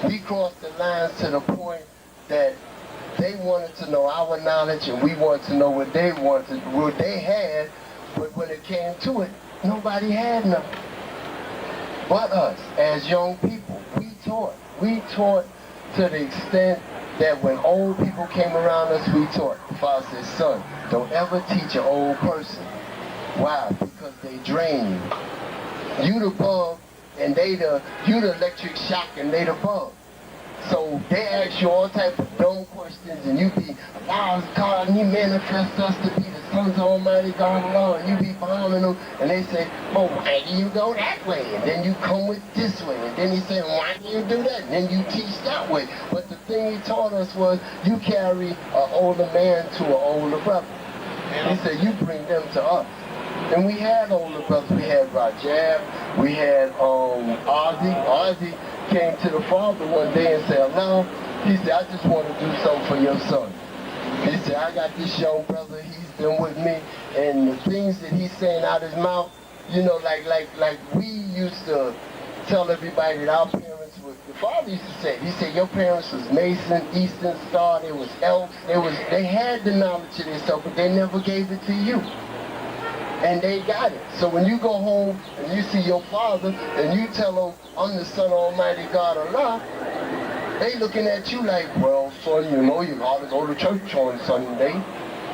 We crossed the lines to the point that they wanted to know our knowledge and we wanted to know what they wanted, what they had, but when it came to it, nobody had nothing but us as young people. We taught to the extent that when old people came around us, we taught. The father said, son, don't ever teach an old person. Why? Because they drain you. You the bulb and you the electric shock and they the bulb. So they ask you all type of dumb questions and you be, wow, God, and he manifests us to be the sons of Almighty God Allah, and you be bombing them, and they say, well, why do you go that way? And then you come with this way, and then he say, why do you do that? And then you teach that way. But the thing he taught us was, you carry an older man to an older brother. He said, you bring them to us. And we had older brothers. We had Rajab, we had Ozzy came to the father one day and said, no, he said, I just want to do something for your son. He said, I got this young brother, he's been with me, and the things that he's saying out his mouth, you know, like we used to tell everybody that our parents were, the father used to say, he said, your parents was Mason, Eastern Star, they was Elks, they had the knowledge of themselves, but they never gave it to you. And they got it. So when you go home and you see your father and you tell him, I'm the son of Almighty God Allah, they looking at you like, well, son, you know, you ought to go to church on Sunday.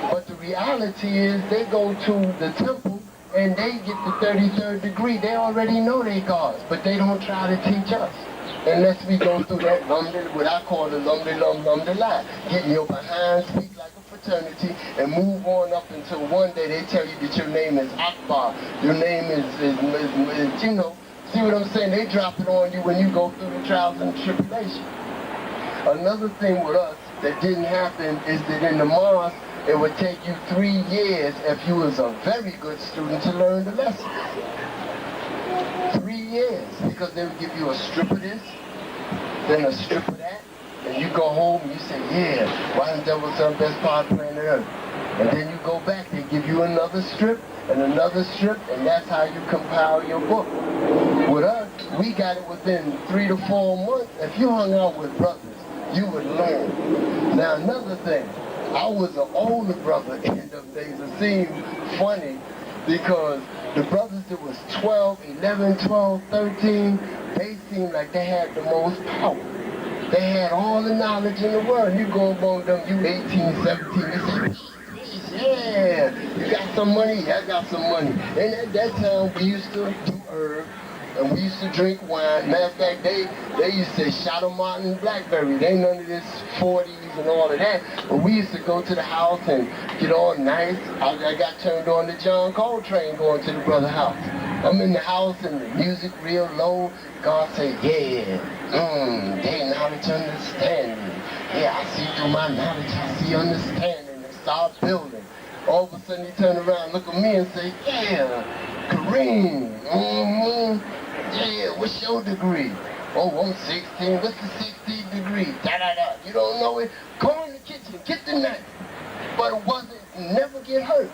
But the reality is they go to the temple and they get the 33rd degree. They already know they gods, but they don't try to teach us. Unless we go through that what I call the lie. Getting your behind, speak like a fraternity, and move on up until one day they tell you that your name is Akbar. Your name is, you know, see what I'm saying? They drop it on you when you go through the trials and tribulation. Another thing with us that didn't happen is that in the mosque, it would take you 3 years if you was a very good student to learn the lesson. 3 years, because they would give you a strip of this, then a strip of that, and you go home and you say, yeah, why isn't that was the best part of planet Earth? And then you go back, they give you another strip, and that's how you compile your book. With us, we got it within 3 to 4 months. If you hung out with brothers, you would learn. Now another thing, I was an older brother in them days. It seemed funny because the brothers that was 12, 11, 12, 13, they seemed like they had the most power. They had all the knowledge in the world. You go among them, you 18, 17, they say, yeah, you got some money? Yeah, I got some money. And at that time, we used to do herb, and we used to drink wine. Matter of fact, they used to say Shadow Martin Blackberry. They ain't none of this 40s and all of that. But we used to go to the house and get all nice. I got turned on to John Coltrane going to the brother house. I'm in the house and the music real low. God said, yeah, they knowledge understanding. Yeah, I see through my knowledge, I see understanding, and start building. All of a sudden he turned around, look at me and say, yeah, Kareem, yeah, what's your degree? Oh, I'm 16, what's the 16th degree? Da-da-da, you don't know it? Go in the kitchen, get the knife. But it wasn't, never get hurt.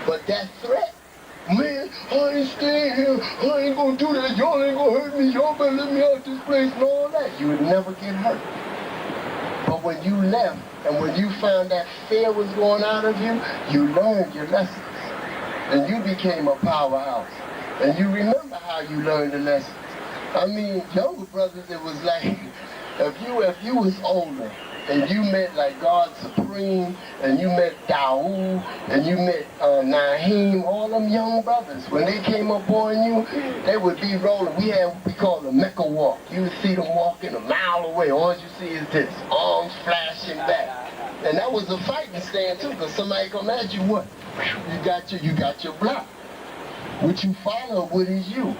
But that threat, man, I ain't staying here, I ain't gonna do that, y'all ain't gonna hurt me, y'all better let me out this place and all that. You would never get hurt. But when you left, and when you found that fear was going out of you, you learned your lessons. And you became a powerhouse. And you remember how you learned the lessons. I mean, younger brothers, it was like, if you was older, and you met like God Supreme, and you met Daoud, and you met Naheem, all them young brothers, when they came up on you, they would be rolling. We had what we call the Mecca walk. You would see them walking a mile away. All you see is this, arms flashing back. And that was a fighting stand too, because somebody come at you, what? You got your block. What you follow, what is you?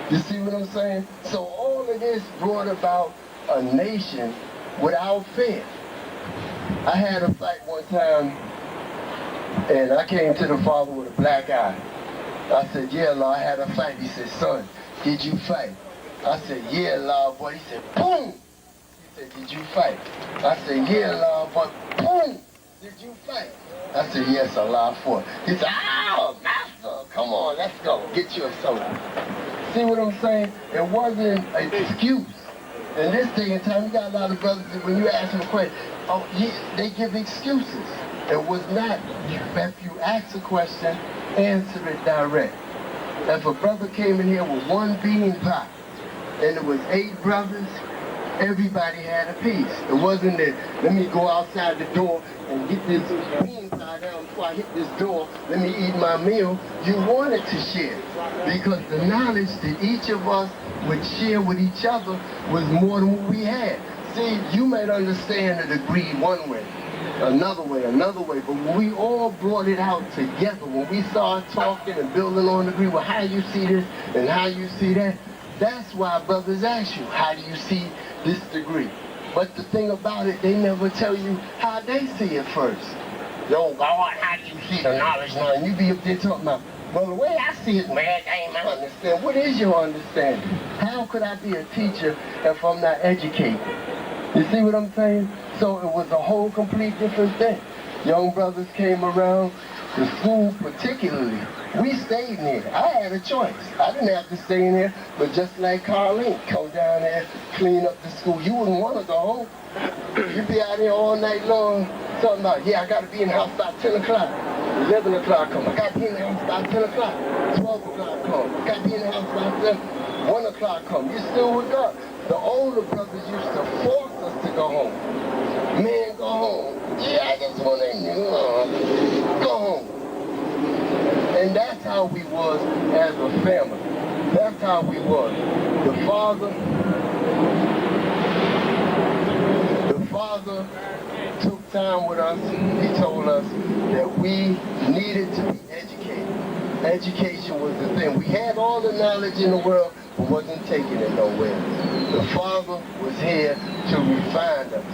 You see what I'm saying? So all of this brought about a nation without fear. I had a fight one time, and I came to the father with a black eye. I said, yeah, Lord, I had a fight. He said, son, did you fight? I said, yeah, Lord, boy. He said, boom. He said, did you fight? I said, yeah, Lord, boy. Boom. Did you fight? I said, yes, Allah fought. He said, oh, master, come on, let's go. Get you a soda. See what I'm saying? It wasn't an excuse. In this day and time, you got a lot of brothers that when you ask them a question, oh, yeah, they give excuses. It was not. If you ask a question, answer it direct. If a brother came in here with one bean pot, and it was 8 brothers, everybody had a piece. It wasn't that, let me go outside the door and get this bean pot down before I hit this door, let me eat my meal. You wanted to share, because the knowledge that each of us would share with each other was more than what we had. See, you might understand the degree one way, another way, but when we all brought it out together, when we started talking and building on the degree, well, how you see this and how you see that, that's why brothers ask you, how do you see this degree? But the thing about it, they never tell you how they see it first. Yo, God, how do you see the knowledge now? And you be up there talking about, well, the way I see it, man, I ain't understand. What is your understanding? How could I be a teacher if I'm not educated? You see what I'm saying? So it was a whole complete different thing. Young brothers came around, the school particularly. We stayed in there. I had a choice. I didn't have to stay in there, but just like Carlene, come down there, clean up the school. You wouldn't want to go home. You'd be out there all night long talking about, yeah, I got to be in the house by 10 o'clock. 11 o'clock come. I got to be in the house by 10 o'clock. 12 o'clock come. I got to be in the house by 1 o'clock come. You're still with God. The older brothers used to force us to go home. Man, go home. Yeah, I just want to go home. And that's how we was as a family. That's how we was. The father took time with us. He told us that we needed to be educated. Education was the thing. We had all the knowledge in the world, but wasn't taking it nowhere. The father was here to refine us.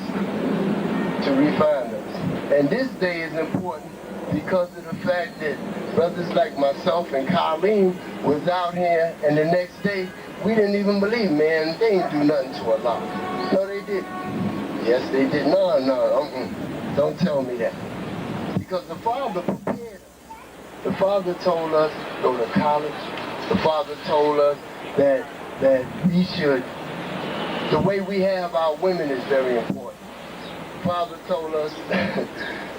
To refine us. And this day is important because of the fact that brothers like myself and Colleen was out here, and the next day, we didn't even believe, man, they ain't do nothing to Allah. No, they didn't. Yes, they did. No, don't tell me that. Because the Father prepared us. The Father told us to go to college. The Father told us that we should, the way we have our women is very important. The Father told us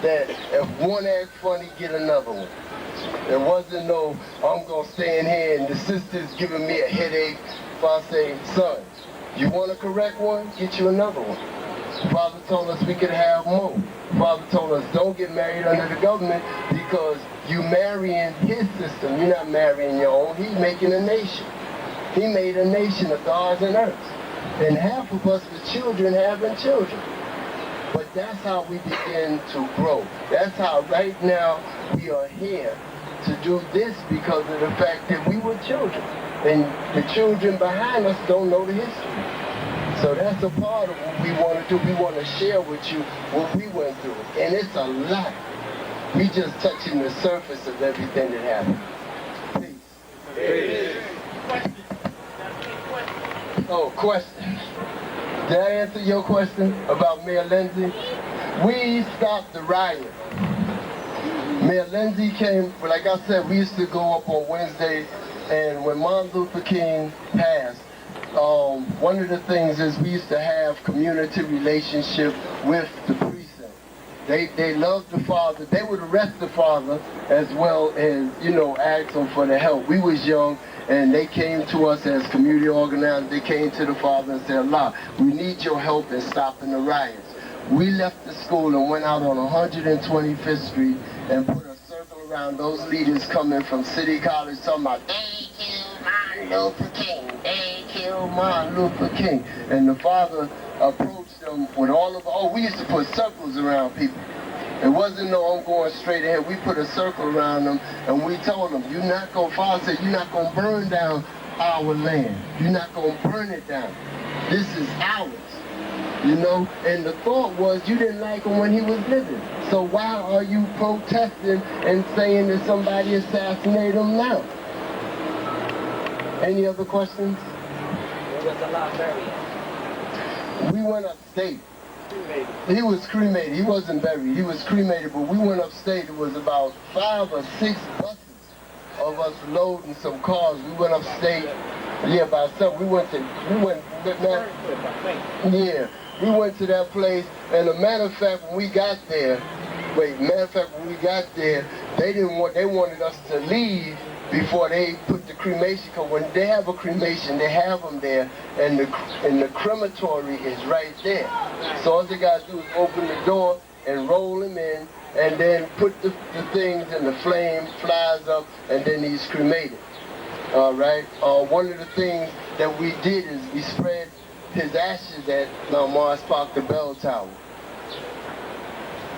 that if one acts funny, get another one. It wasn't no, I'm going to stay in here and the sister's giving me a headache. If I say, son, you want a correct one? Get you another one. Father told us we could have more. Father told us don't get married under the government because you marrying his system. You're not marrying your own. He's making a nation. He made a nation of gods and earth. And half of us with children having children. But that's how we begin to grow. That's how right now we are here to do this because of the fact that we were children. And the children behind us don't know the history. So that's a part of what we want to do. We want to share with you what we went through. And it's a lot. We just touching the surface of everything that happened. Peace. Oh, question. Did I answer your question about Mayor Lindsay? We stopped the riot. Mayor Lindsay came, like I said, we used to go up on Wednesdays, and when Martin Luther King passed, one of the things is we used to have community relationship with the precinct. They loved the father. They would arrest the father as well as, ask him for the help. We was young, and they came to us as community organizers. They came to the father and said, Allah, we need your help in stopping the riots. We left the school and went out on 125th Street and put a circle around those leaders coming from City College talking about, they killed Martin Luther King, they killed Martin Luther King. And the father approached them with we used to put circles around people. It wasn't no, I'm going straight ahead. We put a circle around them and we told them, you're not going to, Father said, you're not going to burn down our land. You're not going to burn it down. This is ours. And the thought was you didn't like him when he was living. So why are you protesting and saying that somebody assassinated him now? Any other questions? Where was the law buried? We went upstate. He was cremated. He wasn't buried. He was cremated, but we went upstate. It was about 5 or 6 buses of us loading some cars. We went upstate. Yeah, about 7. We went to that place. And a matter of fact, when we got there, they wanted us to leave before they put the cremation, because when they have a cremation, they have them there, and the crematory is right there. So all they got to do is open the door and roll him in, and then put the things, and the flame flies up, and then he's cremated. All right? One of the things that we did is we spread his ashes at Mars Park, the bell tower.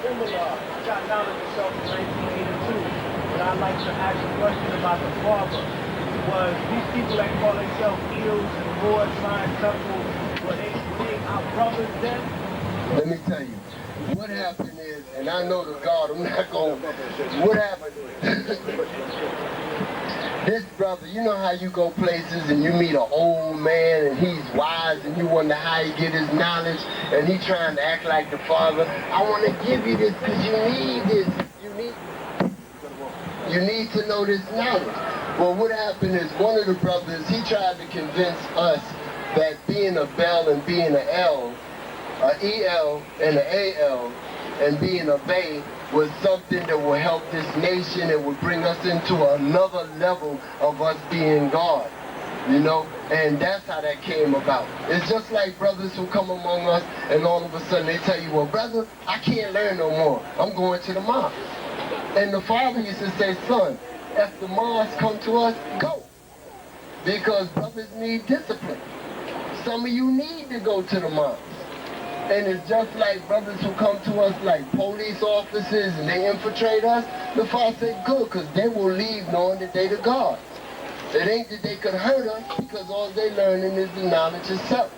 Similar, I got knowledge of yourself in 1982. But I'd like to ask a question about the father. Was these people that call themselves eels and boards, lion, temples, were they our brothers then? Let me tell you, what happened is, and I know the God, I'm not going, what happened this brother, you know how you go places and you meet an old man and he's wise and you wonder how he get his knowledge and he trying to act like the father. I want to give you this because you need this. You need to know this knowledge. Well, what happened is one of the brothers, he tried to convince us that being a bell and being an L, an EL and an AL, and being a Bay was something that would help this nation and would bring us into another level of us being God. And that's how that came about. It's just like brothers who come among us and all of a sudden they tell you, well, brother, I can't learn no more. I'm going to the mosque. And the father used to say, son, if the mosque come to us, go. Because brothers need discipline. Some of you need to go to the mosque. And it's just like brothers who come to us like police officers and they infiltrate us. The father said, good, because they will leave knowing that they the God. It ain't that they could hurt us because all they learning is the knowledge itself.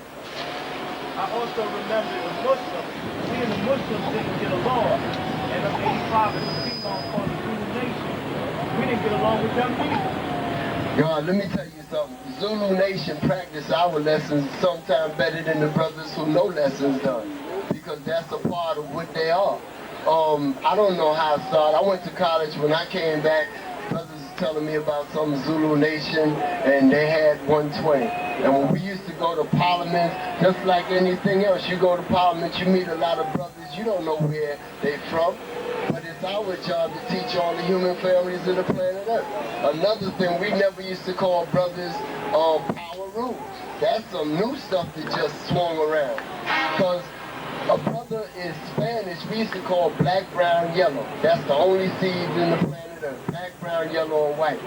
I also remember the Muslims. We and the Muslims didn't get along. And of 85 and the Phenom called the Zulu Nation. We didn't get along with them either. God, let me tell you something. Zulu Nation practice our lessons sometimes better than the brothers who know lessons done. Because that's a part of what they are. I don't know how it started. I went to college. When I came back, brothers was telling me about some Zulu Nation, and they had 120. And when we used to go to parliaments, just like anything else, you go to parliament, you meet a lot of brothers. You don't know where they from. But it's our job to teach all the human families of the planet Earth. Another thing, we never used to call brothers power rules. That's some new stuff that just swung around. Because a brother is Spanish, we used to call black, brown, yellow. That's the only seeds in the planet Earth. Black, brown, yellow, and white.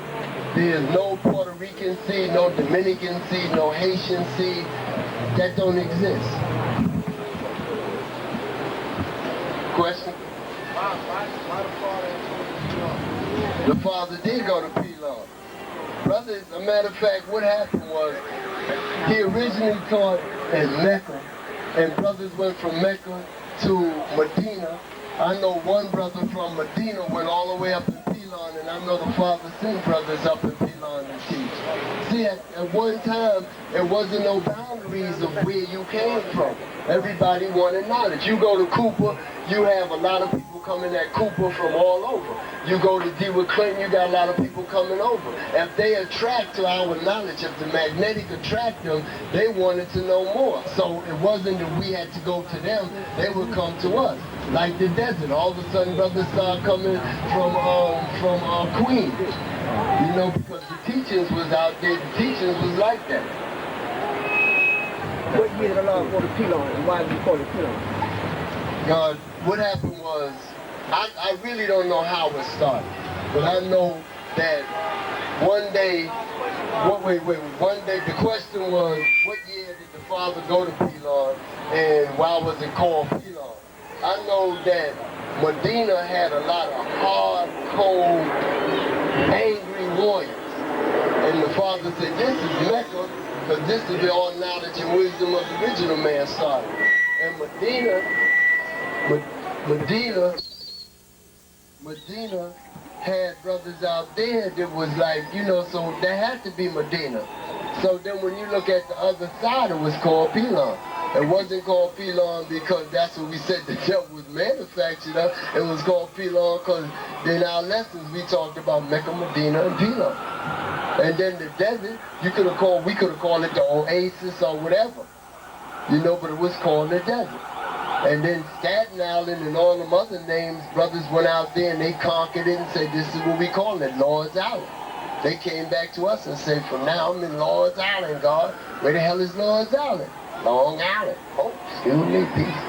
There's no Puerto Rican seed, no Dominican seed, no Haitian seed. That don't exist. Question? Why the father ain't The father did go to Pilon. Brothers, a matter of fact, what happened was he originally taught at Mecca, and brothers went from Mecca to Medina. I know one brother from Medina went all the way up in Pilon, and I know the father sent brothers up in Pilon to teach. See, at one time, there wasn't no boundaries of where you came from. Everybody wanted knowledge. You go to Cooper, you have a lot of people coming at Cooper from all over. You go to DeWitt Clinton, you got a lot of people coming over. If they attract to our knowledge, if the magnetic attract them, they wanted to know more. So it wasn't that we had to go to them, they would come to us. Like the desert, all of a sudden brothers start coming from Queens. You know, because the teachings was out there, the teachings was like that. What year did Allah go to Pilon, and why did he call it Pilon? God, what happened was, I really don't know how it started, but I know that one day, one day the question was, what year did the father go to Pilon, and why was it called Pilon? I know that Medina had a lot of hard, cold, angry warriors, and the father said, this is Mecca, because this is where all knowledge and wisdom of the original man started. And Medina had brothers out there that was like, you know, so that had to be Medina. So then when you look at the other side, it was called Pilon. It wasn't called Pilon because that's what we said the devil was manufactured of. It was called Pilon because in our lessons we talked about Mecca, Medina, and Pilon. And then the desert, we could have called it the oasis or whatever. You know, but it was called the desert. And then Staten Island and all them other names, brothers went out there and they conquered it and said, this is what we call it, Lord's Island. They came back to us and said, from now I'm in Lord's Island, God. Where the hell is Lord's Island? Long Island. Oh, excuse me, peace.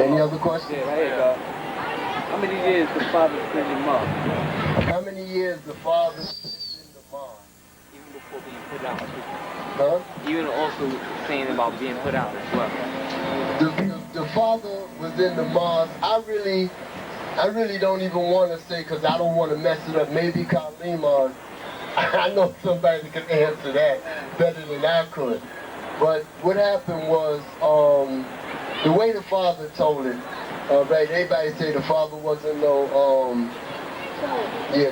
Any other questions? Yeah, right here, God. How many years the father spent in Mecca? How many years the father spent in the mosque? Even before being put out. Huh? Even also saying about being put out as well. The father was in the mosque. I really don't even want to say because I don't want to mess it up. Maybe Khalima, I know somebody that can answer that better than I could. But what happened was, the way the father told it, right, everybody say the father wasn't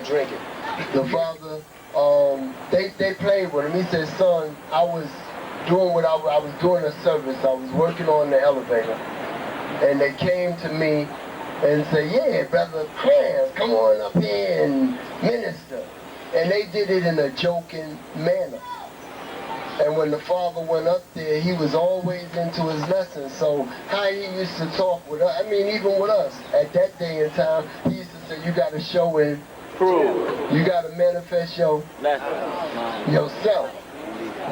drinking. The father, they played with him. He said, son, I was doing a service. I was working on the elevator. And they came to me and said, yeah, Brother Clarence, come on up here and minister. And they did it in a joking manner. And when the father went up there, he was always into his lessons. So how he used to talk with us, I mean, even with us, at that day and time, he used to say, you got to show and prove. You got to manifest yourself.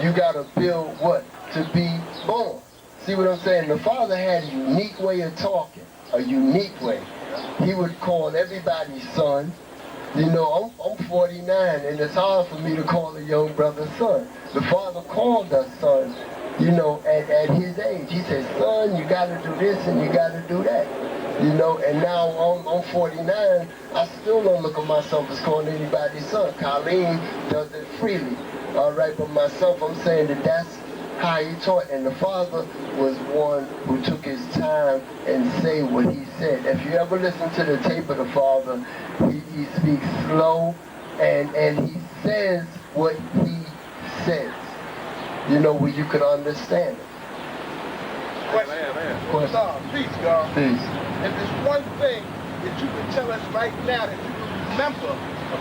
You got to build what? To be born. See what I'm saying? The father had a unique way of talking, a unique way. He would call everybody son. You know, I'm 49, and it's hard for me to call a young brother son. The father called us son, you know, at his age. He said, son, you got to do this and you got to do that. You know, and now I'm 49, I still don't look at myself as calling anybody son. Colleen does it freely, all right? But myself, I'm saying that's how he taught, and the father was one who took his time and say what he said. If you ever listen to the tape of the father, he speaks slow and he says what he says, you know, where you could understand it. Question. Peace, God. Peace. If there's one thing that you can tell us right now that you can remember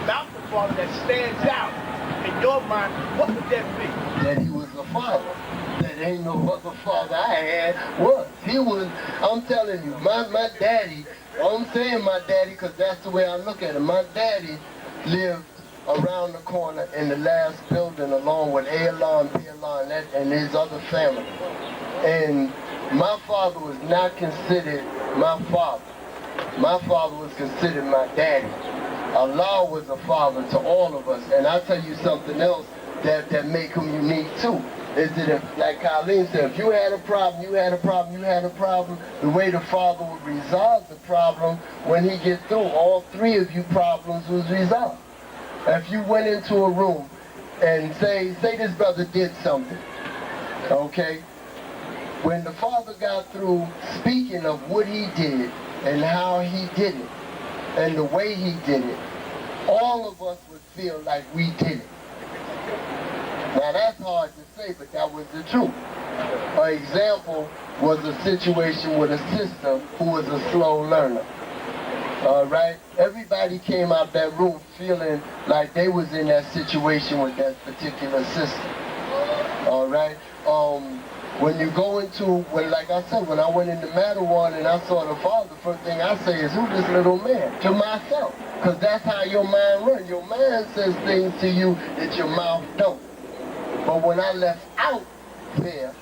about the father that stands out in your mind, what would that be? That he was a father. That ain't no other father I had was. He was, I'm telling you, my daddy I'm saying my daddy because that's the way I look at it. My daddy lived around the corner in the last building along with A-Alarm, B-Alarm, and his other family. And my father was not considered my father. My father was considered my daddy. Allah was a father to all of us. And I'll tell you something else that make him unique too. Is that if, like Colleen said, if you had a problem, you had a problem, you had a problem, the way the father would resolve the problem, when he gets through, all three of you problems was resolved. If you went into a room and say this brother did something, okay? When the father got through speaking of what he did and how he did it and the way he did it, all of us would feel like we did it. Now that's hard to say, but that was the truth. An example was a situation with a sister who was a slow learner. All right? Everybody came out that room feeling like they was in that situation with that particular sister. All right? When you go into, like I said, when I went into Matterhorn and I saw the father, the first thing I say is, who's this little man? To myself. Because that's how your mind runs. Your mind says things to you that your mouth don't. But when I left out there,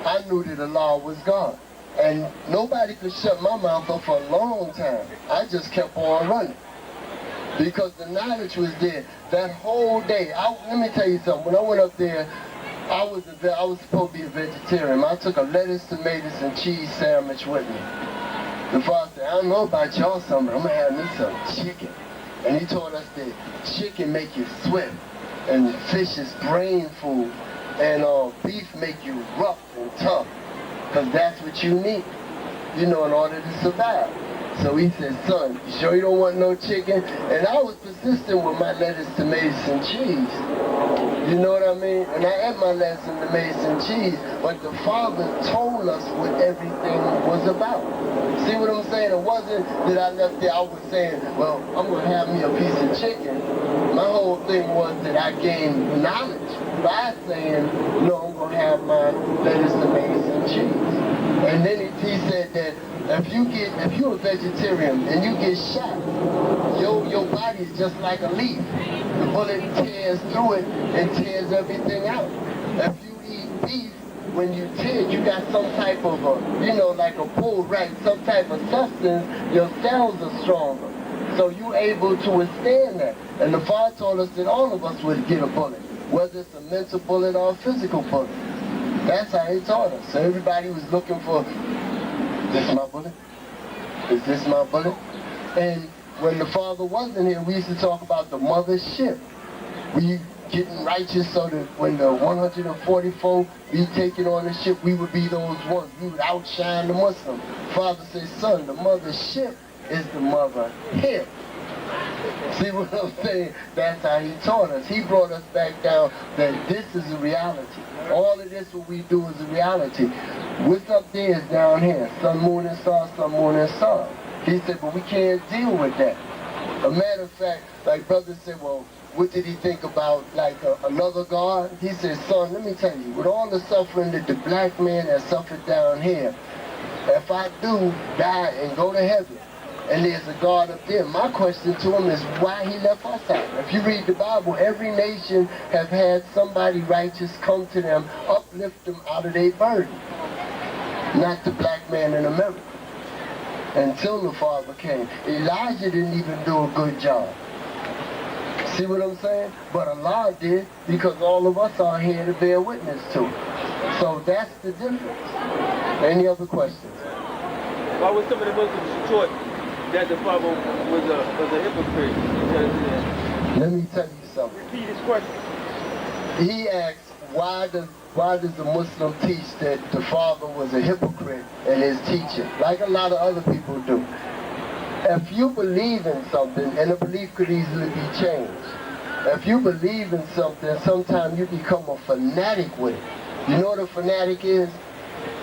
I knew that Allah was God. And nobody could shut my mouth up for a long time. I just kept on running. Because the knowledge was there. That whole day, let me tell you something. When I went up there, I was supposed to be a vegetarian. I took a lettuce, tomatoes, and cheese sandwich with me. The father said, I don't know about y'all something, but I'm going to have me some chicken. And he told us that chicken make you swift. And fish is brain food, and beef make you rough and tough, because that's what you need, in order to survive. So he said, son, you sure you don't want no chicken? And I was persistent with my lettuce, tomatoes, and cheese. You know what I mean? And I ate my lettuce, tomatoes, and cheese, but the father told us what everything was about. See what I'm saying? It wasn't that I left there, I was saying, well, I'm going to have me a piece of chicken. My whole thing was that I gained knowledge by saying, no, I'm going to have my lettuce, tomatoes, and cheese. And then he said that if you're a vegetarian and you get shot, your body is just like a leaf. The bullet tears through it and tears everything out. If you eat beef, when you tear, you got some type of like a pull, right? Some type of substance, your cells are stronger. So you're able to withstand that. And the father told us that all of us would get a bullet, whether it's a mental bullet or a physical bullet. That's how he taught us. So everybody was looking for, this is my bullet? Is this my bullet? And when the father wasn't here, we used to talk about the mother's ship. We getting righteous so that when the 144 be taken on the ship, we would be those ones. We would outshine the Muslim. Father said, son, the mother's ship is the mother hip. See what I'm saying? That's how he taught us. He brought us back down that this is a reality. All of this, what we do, is a reality. What's up there is down here. Sun, moon, and stars, sun, moon, and stars. He said, but we can't deal with that. A matter of fact, like brother said, well, what did he think about, like, another God? He said, son, let me tell you, with all the suffering that the black man has suffered down here, if I do die and go to heaven, and there's a God up there, my question to him is why he left us out. If you read the Bible, every nation have had somebody righteous come to them, uplift them out of their burden. Not the black man in America. Until the Father came. Elijah didn't even do a good job. See what I'm saying? But Allah did, because all of us are here to bear witness to it. So that's the difference. Any other questions? Why would some of the Muslims taught that the father was a hypocrite? Let me tell you something. Repeat his question. He asked, why does the Muslim teach that the father was a hypocrite in his teaching, like a lot of other people do? If you believe in something, and a belief could easily be changed. If you believe in something, sometimes you become a fanatic with it. You know what a fanatic is?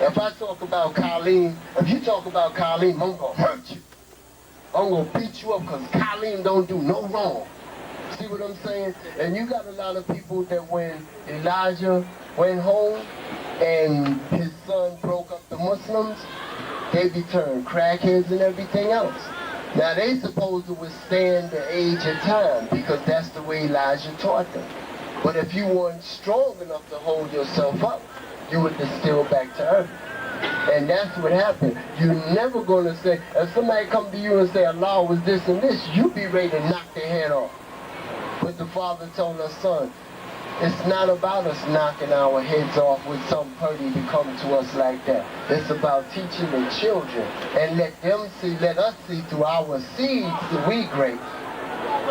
If I talk about Colleen, if you talk about Colleen, I'm going to hurt you. I'm going to beat you up because Colleen don't do no wrong. See what I'm saying? And you got a lot of people that when Elijah went home and his son broke up the Muslims, they be turned crackheads and everything else. Now they supposed to withstand the age of time because that's the way Elijah taught them. But if you weren't strong enough to hold yourself up, you would distill back to earth. And that's what happened. You're never going to say, if somebody come to you and say Allah was this and this, you be ready to knock their head off. But the Father told us, son, it's not about us knocking our heads off with some party to come to us like that. It's about teaching the children and let us see through our seeds that we great.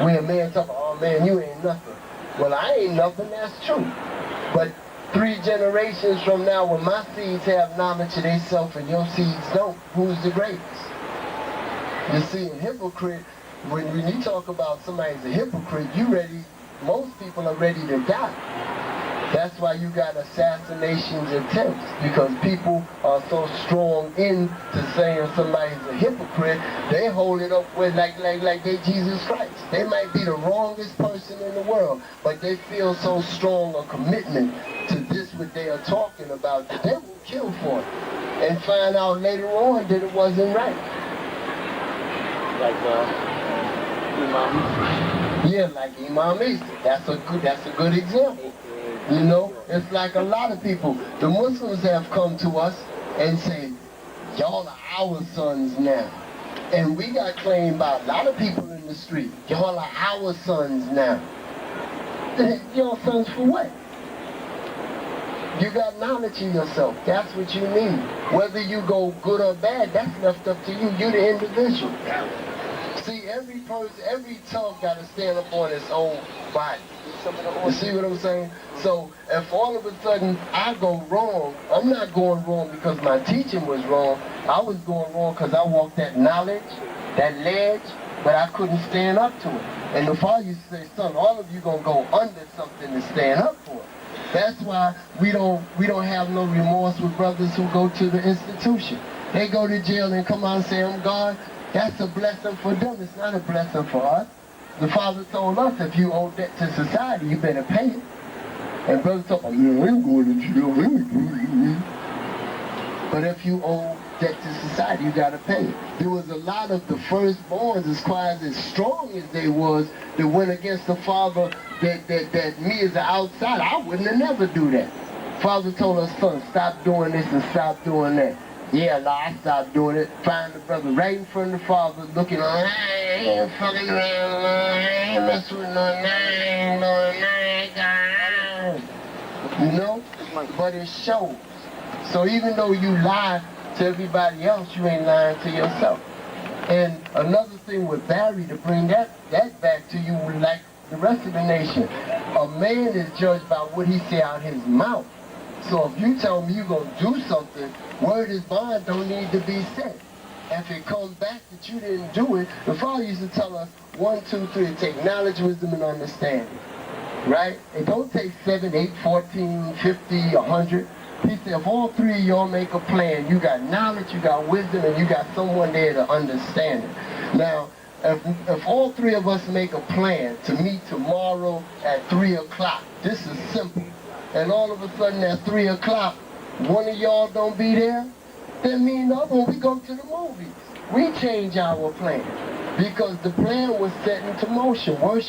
When a man talk, oh man, you ain't nothing. Well, I ain't nothing, that's true. But 3 generations from now, when my seeds have knowledge of themselves and your seeds don't, who's the greatest? You see, a hypocrite, when you talk about somebody's a hypocrite, most people are ready to die. That's why you got assassinations attempts, because people are so strong into saying somebody's a hypocrite, they hold it up with like they Jesus Christ. They might be the wrongest person in the world, but they feel so strong a commitment to this what they are talking about that they will kill for it and find out later on that it wasn't right. Like Imam. Yeah, like Imam Isa. That's a good example. You know, it's like a lot of people. The Muslims have come to us and say, y'all are our sons now. And we got claimed by a lot of people in the street. Y'all are our sons now. Your sons for what? You got knowledge in yourself. That's what you need. Whether you go good or bad, that's left up to you. You're the individual. See, every tongue got to stand up on its own body. You see what I'm saying? So if all of a sudden I go wrong, I'm not going wrong because my teaching was wrong. I was going wrong because I walked that knowledge, that ledge, but I couldn't stand up to it. And the Father used to say, son, all of you gonna go under something to stand up for it. That's why we don't have no remorse with brothers who go to the institution. They go to jail and come out and say, I'm God. That's a blessing for them. It's not a blessing for us. The Father told us if you owe debt to society, you better pay it. And brothers talk, I ain't going to jail. But if you owe debt to society, you got to pay it. There was a lot of the firstborns, as quiet as strong as they was, that went against the Father that me as an outsider, I wouldn't have never do that. Father told us, son, stop doing this and stop doing that. Yeah, no, I stopped doing it. Find the brother right in front of the Father, looking on, I ain't fucking around, I ain't messing with no nine, you know? But it shows. So even though you lie to everybody else, you ain't lying to yourself. And another thing with Barry, to bring that back to you, like the rest of the nation, a man is judged by what he say out his mouth. So if you tell me you're going to do something, word is bond don't need to be said. If it comes back that you didn't do it, the Father used to tell us 1, 2, 3, take knowledge, wisdom, and understanding. Right? It don't take 7, 8, 14, 50, 100. He said if all 3 of y'all make a plan, you got knowledge, you got wisdom, and you got someone there to understand it. Now, if all 3 of us make a plan to meet tomorrow at 3 o'clock, this is simple. And all of a sudden at 3 o'clock, one of y'all don't be there, then me and the other one, we go to the movies. We change our plan because the plan was set into motion. Word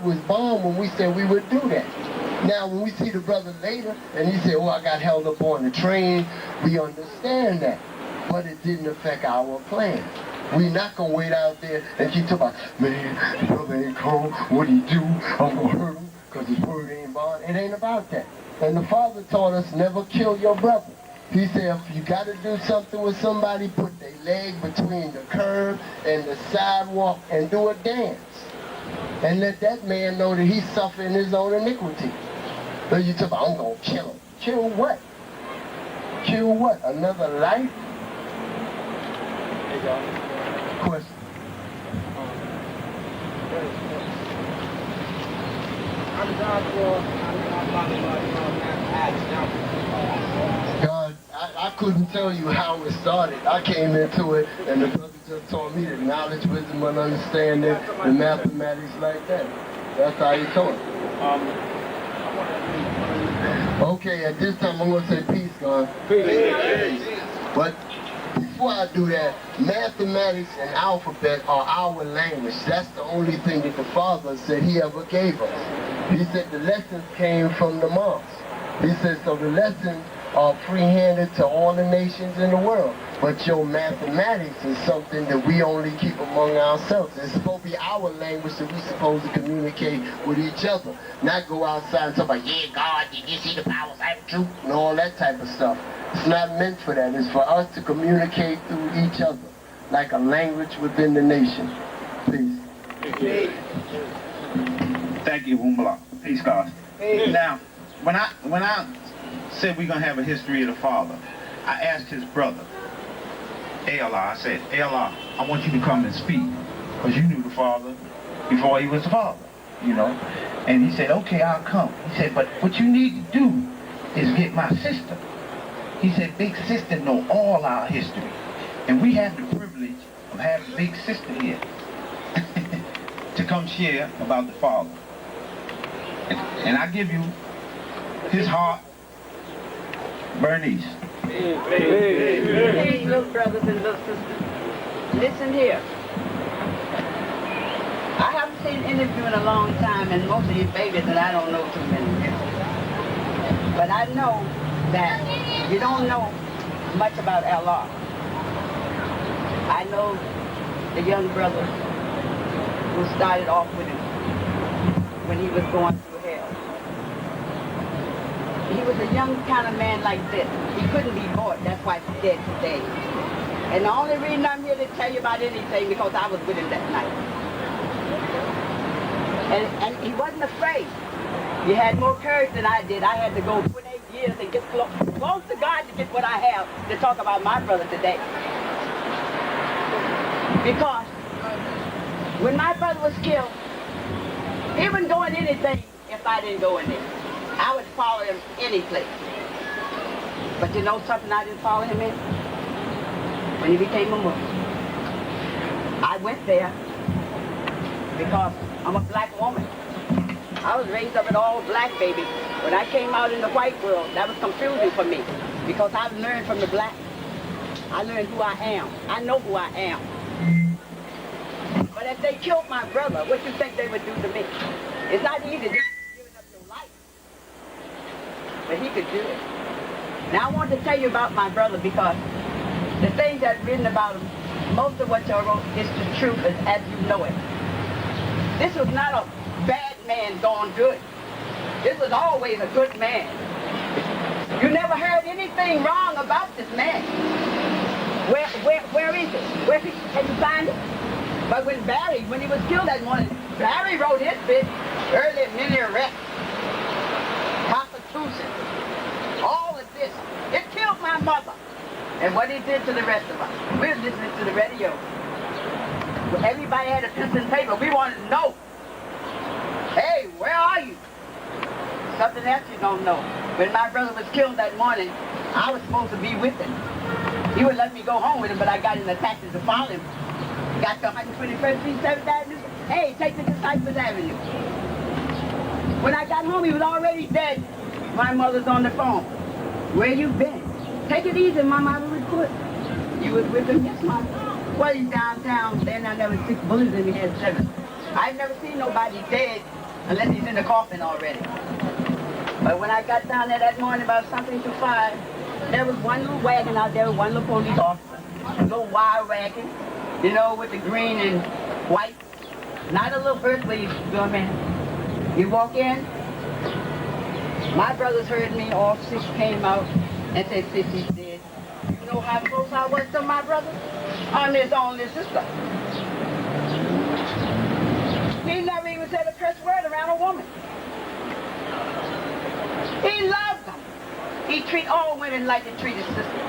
was bond when we said we would do that. Now, when we see the brother later and he said, oh, I got held up on the train, we understand that. But it didn't affect our plan. We not going to wait out there and keep talking about, man, the brother ain't cold, what'd he do? I'm going to hurt him because his word ain't bond. It ain't about that. And the Father taught us never kill your brother. He said if you got to do something with somebody, put their leg between the curb and the sidewalk and do a dance. And let that man know that he's suffering his own iniquity. So you talk about, I'm going to kill him. Kill what? Kill what? Another life? Question. God, I couldn't tell you how it started. I came into it and the brother just taught me the knowledge, wisdom, and understanding, the mathematics like that. That's how he taught it. Okay, at this time I'm going to say peace, God. Peace. But before I do that, mathematics and alphabet are our language. That's the only thing that the Father said he ever gave us. He said the lessons came from the mosque. He said, so the lessons are free-handed to all the nations in the world. But your mathematics is something that we only keep among ourselves. It's supposed to be our language that we're supposed to communicate with each other. Not go outside and talk about, yeah, God, did you see the powers of truth? And all that type of stuff. It's not meant for that. It's for us to communicate through each other, like a language within the nation. Please. Thank you, Wumbala. Peace, guys. Now, when I said we're gonna have a history of the father, I asked his brother, ALI, I said, ALI, I want you to come and speak, because you knew the father before he was the father, you know? And he said, okay, I'll come. He said, but what you need to do is get my sister. He said, big sister know all our history. And we have the privilege of having big sister here to come share about the father. And I give you his heart, Bernice. Hey, little brothers and little sisters, listen here. I haven't seen an interview in a long time, and most of you babies that I don't know too many people. But I know that you don't know much about Allah. I know the young brother who started off with him when he was going through hell. He was a young kind of man like this. He couldn't be bought. That's why he's dead today. And the only reason I'm here to tell you about anything because I was with him that night. And he wasn't afraid. He had more courage than I did. I had to go 28 years and get close to God to get what I have to talk about my brother today. Because when my brother was killed, he wouldn't go in anything if I didn't go in there. I would follow him any place. But you know something I didn't follow him in? When he became a Muslim. I went there because I'm a black woman. I was raised up an all black baby. When I came out in the white world, that was confusing for me because I've learned from the black. I learned who I am. I know who I am. But if they killed my brother, what do you think they would do to me? It's not easy to give up your life. But he could do it. Now I want to tell you about my brother because the things that's written about him, most of what y'all wrote is the truth as you know it. This was not a bad man gone good. This was always a good man. You never heard anything wrong about this man. Where is it? Can you find it? But when he was killed that morning, Barry wrote his bit, early many arrests, prostitution, all of this. It killed my mother. And what he did to the rest of us. We're listening to the radio. Everybody had a pencil and paper. We wanted to know. Hey, where are you? Something else you don't know. When my brother was killed that morning, I was supposed to be with him. He would let me go home with him, but I got in the taxi to follow him. Got to 121st Street, 7th Avenue. Hey, take me to Cypress Avenue. When I got home, he was already dead. My mother's on the phone. Where you been? Take it easy, Mama, I will report. You was with him? Yes, Mama. Well, he's downtown. Then I never 6 bullets in me, had 7. I've never seen nobody dead unless he's in the coffin already. But when I got down there that morning about something to 5, there was one little wagon out there with one little police officer. A little wire wagon, you know, with the green and white. Not a little earthly, you know what I mean? You walk in, my brothers heard me, all 6 came out and said, "Sis, he's dead." You know how close I was to my brother? I'm his only sister. He never even said a curse word around a woman. He loved them. He treat all women like he treat his sister.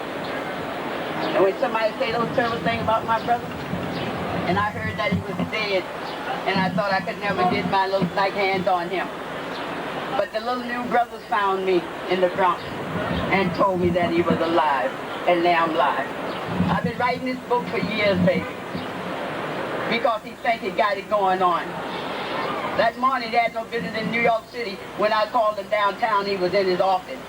And when somebody say those terrible things about my brother, and I heard that he was dead, and I thought I could never get my little black hands on him. But the little new brothers found me in the Bronx and told me that he was alive, and now I'm alive. I've been writing this book for years, baby, because he think he got it going on. That morning, he had no business in New York City. When I called him downtown, he was in his office,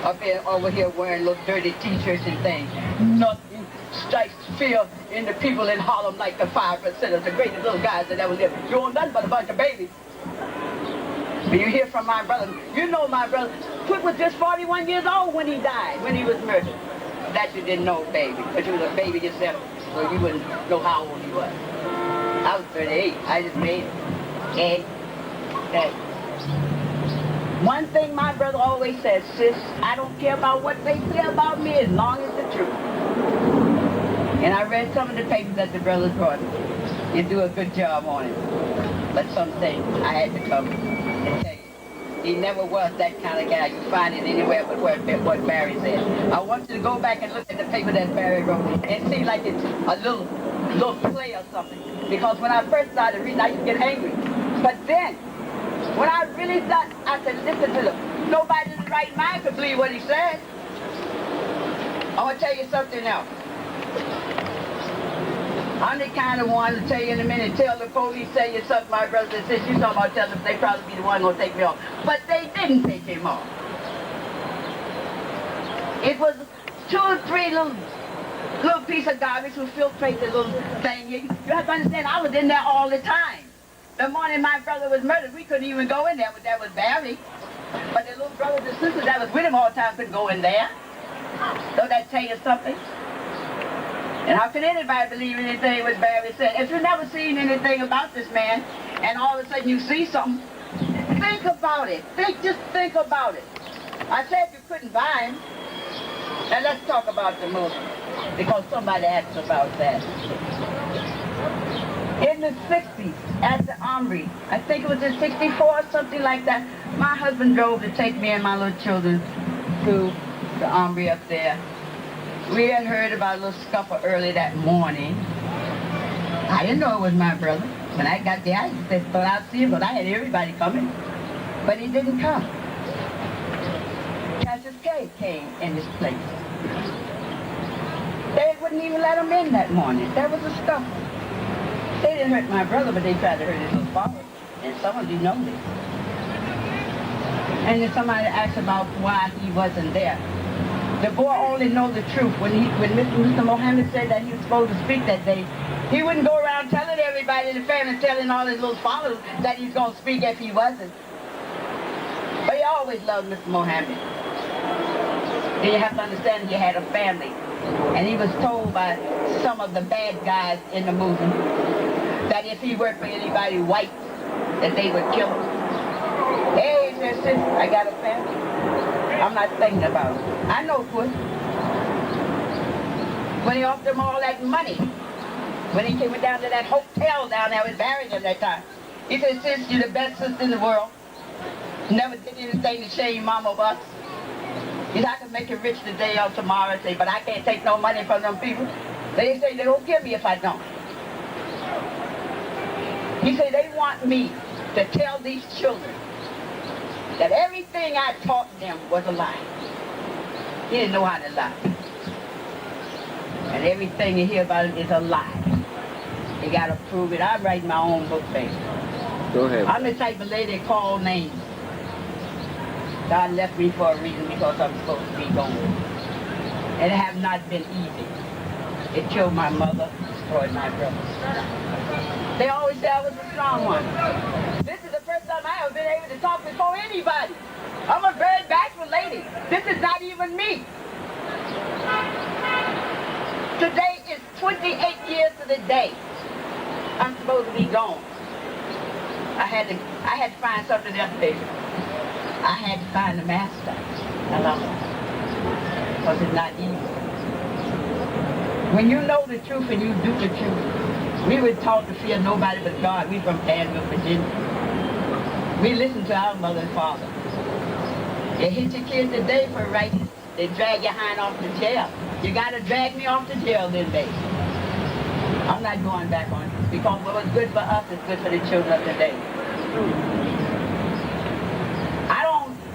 up here, over here wearing little dirty T-shirts and things. Nothing strikes fear in the people in Harlem like the 5%, the greatest little guys that ever lived. You want nothing but a bunch of babies. But you hear from my brother. You know my brother. Quick was just 41 years old when he died, when he was murdered. That you didn't know, baby, because you was a baby yourself, so you wouldn't know how old he was. I was 38. I just made it. Okay? Okay. One thing my brother always says, sis, I don't care about what they say about me as long as the truth. And I read some of the papers that the brothers brought. You do a good job on it. But some things I had to come and tell you. He never was that kind of guy. You find it anywhere but what Barry said. I want you to go back and look at the paper that Barry wrote and see like it's a little play or something. Because when I first started reading, I used to get angry. But then, when I really thought, I said, listen to them. Nobody in his right mind could believe what he said. I want to tell you something else. I'm the kind of one to tell you in a minute, tell the police, tell you something, my brother and sisters, you talking about telling them they probably be the one going to take me off. But they didn't take him off. It was 2 or 3 little piece of garbage who filtrate the little thing. You have to understand, I was in there all the time. The morning my brother was murdered, we couldn't even go in there, but that was Barry. But the little brothers and sisters that was with him all the time couldn't go in there. Don't that tell you something? And how can anybody believe anything what Barry said? If you've never seen anything about this man, and all of a sudden you see something, think about it. Just think about it. I said you couldn't buy him. Now let's talk about the Muslim, because somebody asked about that. In the 60s, at the Armory, I think it was in 64 or something like that, my husband drove to take me and my little children to the Armory up there. We had heard about a little scuffle early that morning. I didn't know it was my brother. When I got there, I just thought I'd see him, but I had everybody coming. But he didn't come. Cassius K came in this place. They wouldn't even let him in that morning. There was a scuffle. They didn't hurt my brother, but they tried to hurt his little father. And some of you know this. And then somebody asked about why he wasn't there. The boy only knows the truth. When Mr. Mohammed said that he was supposed to speak that day, he wouldn't go around telling everybody in the family, telling all his little followers that he's going to speak if he wasn't. But he always loved Mr. Mohammed. And you have to understand he had a family. And he was told by some of the bad guys in the movement that if he worked for anybody white, that they would kill him. Hey, he said, sis, I got a family. I'm not thinking about it. I know it would. When he offered them all that money, when he came down to that hotel down there with Barry at that time, he said, sis, you're the best sister in the world. Never did anything to shame mama of us. He said, I can make you rich today or tomorrow. I say, but I can't take no money from them people. They say they don't give me if I don't. He said, they want me to tell these children that everything I taught them was a lie. He didn't know how to lie. And everything you hear about him is a lie. You gotta prove it. I'm writing my own book, baby. Go ahead. I'm the type of lady that call names. God left me for a reason, because I'm supposed to be gone. And it have not been easy. It killed my mother, destroyed my brother. They always say I was a strong one. This is the first time I ever been able to talk before anybody. I'm a very bashful lady. This is not even me. Today is 28 years to the day I'm supposed to be gone. I had to find something else, baby. I had to find the master. Because it's not easy. When you know the truth and you do the truth, we were taught to fear nobody but God. We from Danville, Virginia. We listen to our mother and father. They hit your kids today for writing. They drag your hind off to jail. You gotta drag me off to jail then, baby. I'm not going back on it, because what was good for us is good for the children of today.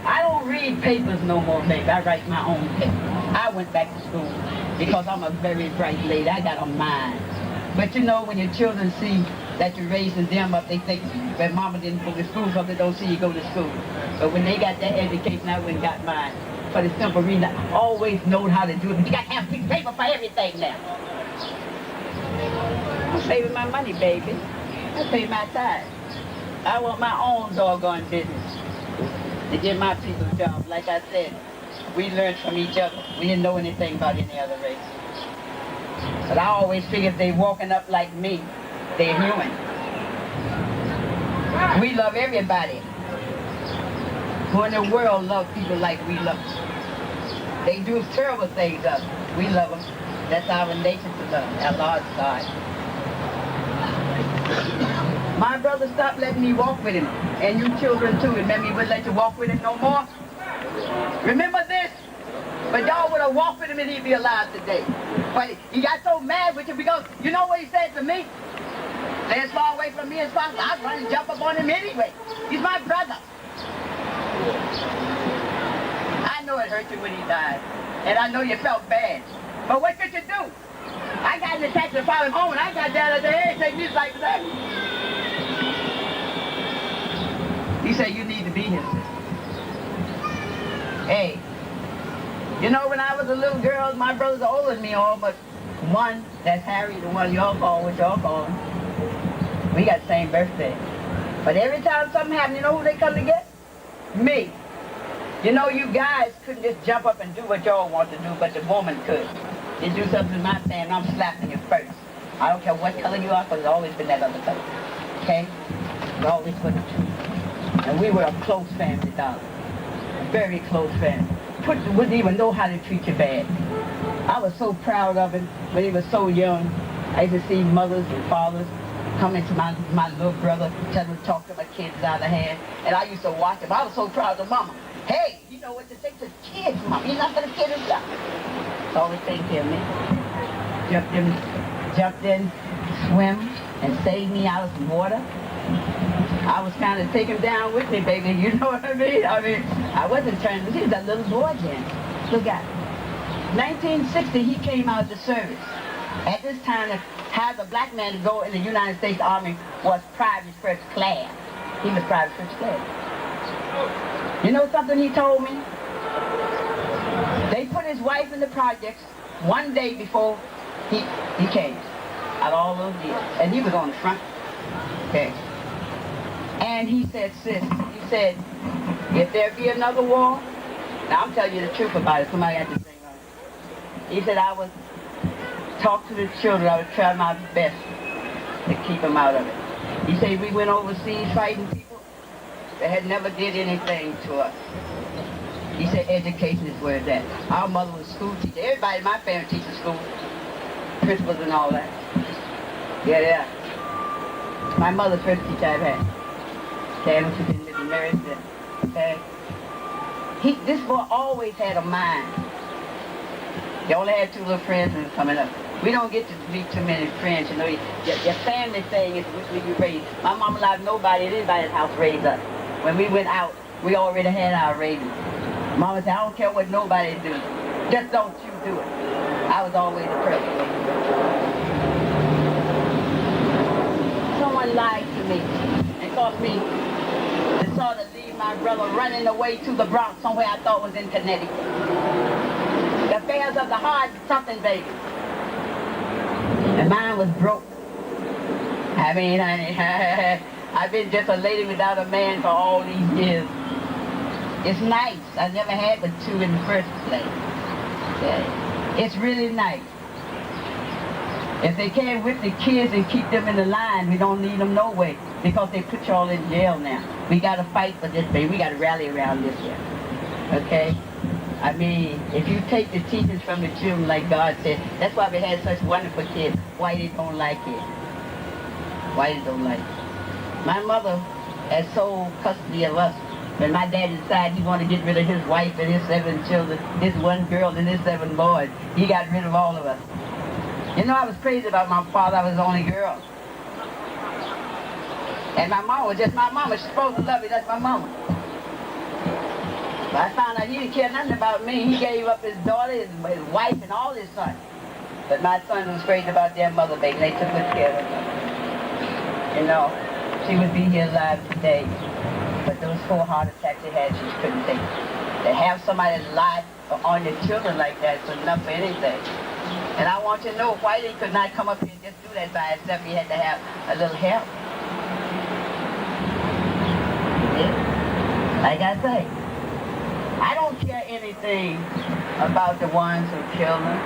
I don't read papers no more, baby. I write my own paper. I went back to school because I'm a very bright lady. I got a mind. But you know, when your children see that you're raising them up, they think that mama didn't go to school because they don't see you go to school. But when they got that education, I went and got mine. for the simple reason I always know how to do it. But you got to have a piece of paper for everything now. I'm saving my money, baby. I pay my tithes. I want my own doggone business to get my people jobs. Like I said, we learned from each other. We didn't know anything about any other race. But I always figure if they walking up like me, they're human. We love everybody. Who in the world love people like we love them? They do terrible things to us. We love them. That's our nature to love. Our Lord's God. My brother stopped letting me walk with him. And you children too. Remember, he wouldn't let you walk with him no more? Remember this? But y'all would have walked with him and he'd be alive today. But he got so mad with you because you know what he said to me? Stay as far away from me as possible. I'd run and jump up on him anyway. He's my brother. I know it hurt you when he died. And I know you felt bad. But what could you do? I got in the taxi to follow him home and I got down at the head take me like that. He said, you need to be here, sister. Hey, you know when I was a little girl, my brothers are older than me all, but one, that's Harry, the one y'all call, what y'all call him. We got the same birthday. But every time something happened, you know who they come to get? Me. You know, you guys couldn't just jump up and do what y'all want to do, but the woman could. You do something to my family, I'm slapping you first. I don't care what color you are, because it's always been that other color. Okay? It's always for the truth. And we were a close family, darling. A very close family. Wouldn't even know how to treat you bad. I was so proud of him when he was so young. I used to see mothers and fathers coming to my little brother, tell him to talk to my kids out of hand. And I used to watch him. I was so proud of Mama. Hey, you know what to say to the kids, Mama. You're not going to kid himself. That's always taking care of me. Jumped in, swim, and saved me out of some water. I was kind of taken down with me, baby. You know what I mean? I wasn't trying to. He was a little boy then. Look at him. 1960, he came out of the service. At this time, to have a black man to go in the United States Army was private first class. He was private first class. You know something he told me? They put his wife in the projects one day before he came. Out of all those years. And he was on the front. Okay. And he said, sis, he said, if there be another war, now I'm telling you the truth about it, somebody had to say on it. He said, I would talk to the children, I would try my best to keep them out of it. He said, we went overseas fighting people that had never did anything to us. He said, education is where it's at. Our mother was a school teacher. Everybody in my family teaches school, principals and all that. Yeah. My mother's first teacher I've had. Okay, when she didn't live in Marysville. Okay. This boy always had a mind. He only had two little friends when he was coming up. We don't get to meet too many friends, you know. Your family thing is which we raised. My mama allowed nobody at anybody's house raise us. When we went out, we already had our raising. Mama said, I don't care what nobody do. Just don't you do it. I was always the person. Someone lied to me and caused me to sort of leave my brother running away to the Bronx, somewhere I thought was in Connecticut. The affairs of the heart is something, baby. And mine was broke. I mean, I've been just a lady without a man for all these years. It's nice. I never had but two in the first place. Okay. It's really nice. If they can't whip the kids and keep them in the line, we don't need them no way, because they put y'all in jail now. We got to fight for this, baby. We got to rally around this here. Okay? I mean, if you take the teachings from the children like God said, that's why we had such wonderful kids. Why they don't like it? Why they don't like it? My mother had sole custody of us. When my daddy decided he wanted to get rid of his wife and his 7 children, his 1 girl and his 7 boys, he got rid of all of us. You know, I was crazy about my father. I was the only girl. And my mom was just my mama. She's supposed to love me. That's my mama. But I found out he didn't care nothing about me. He gave up his daughter, his wife, and all his sons. But my son was crazy about their mother, baby. They took good care of her. You know, she would be here alive today. But those 4 heart attacks they had, she couldn't take it. To have somebody lie on your children like that is enough for anything. And I want you to know why he could not come up here and just do that by himself. He had to have a little help. Yeah. Like I say, I don't care anything about the ones who killed him,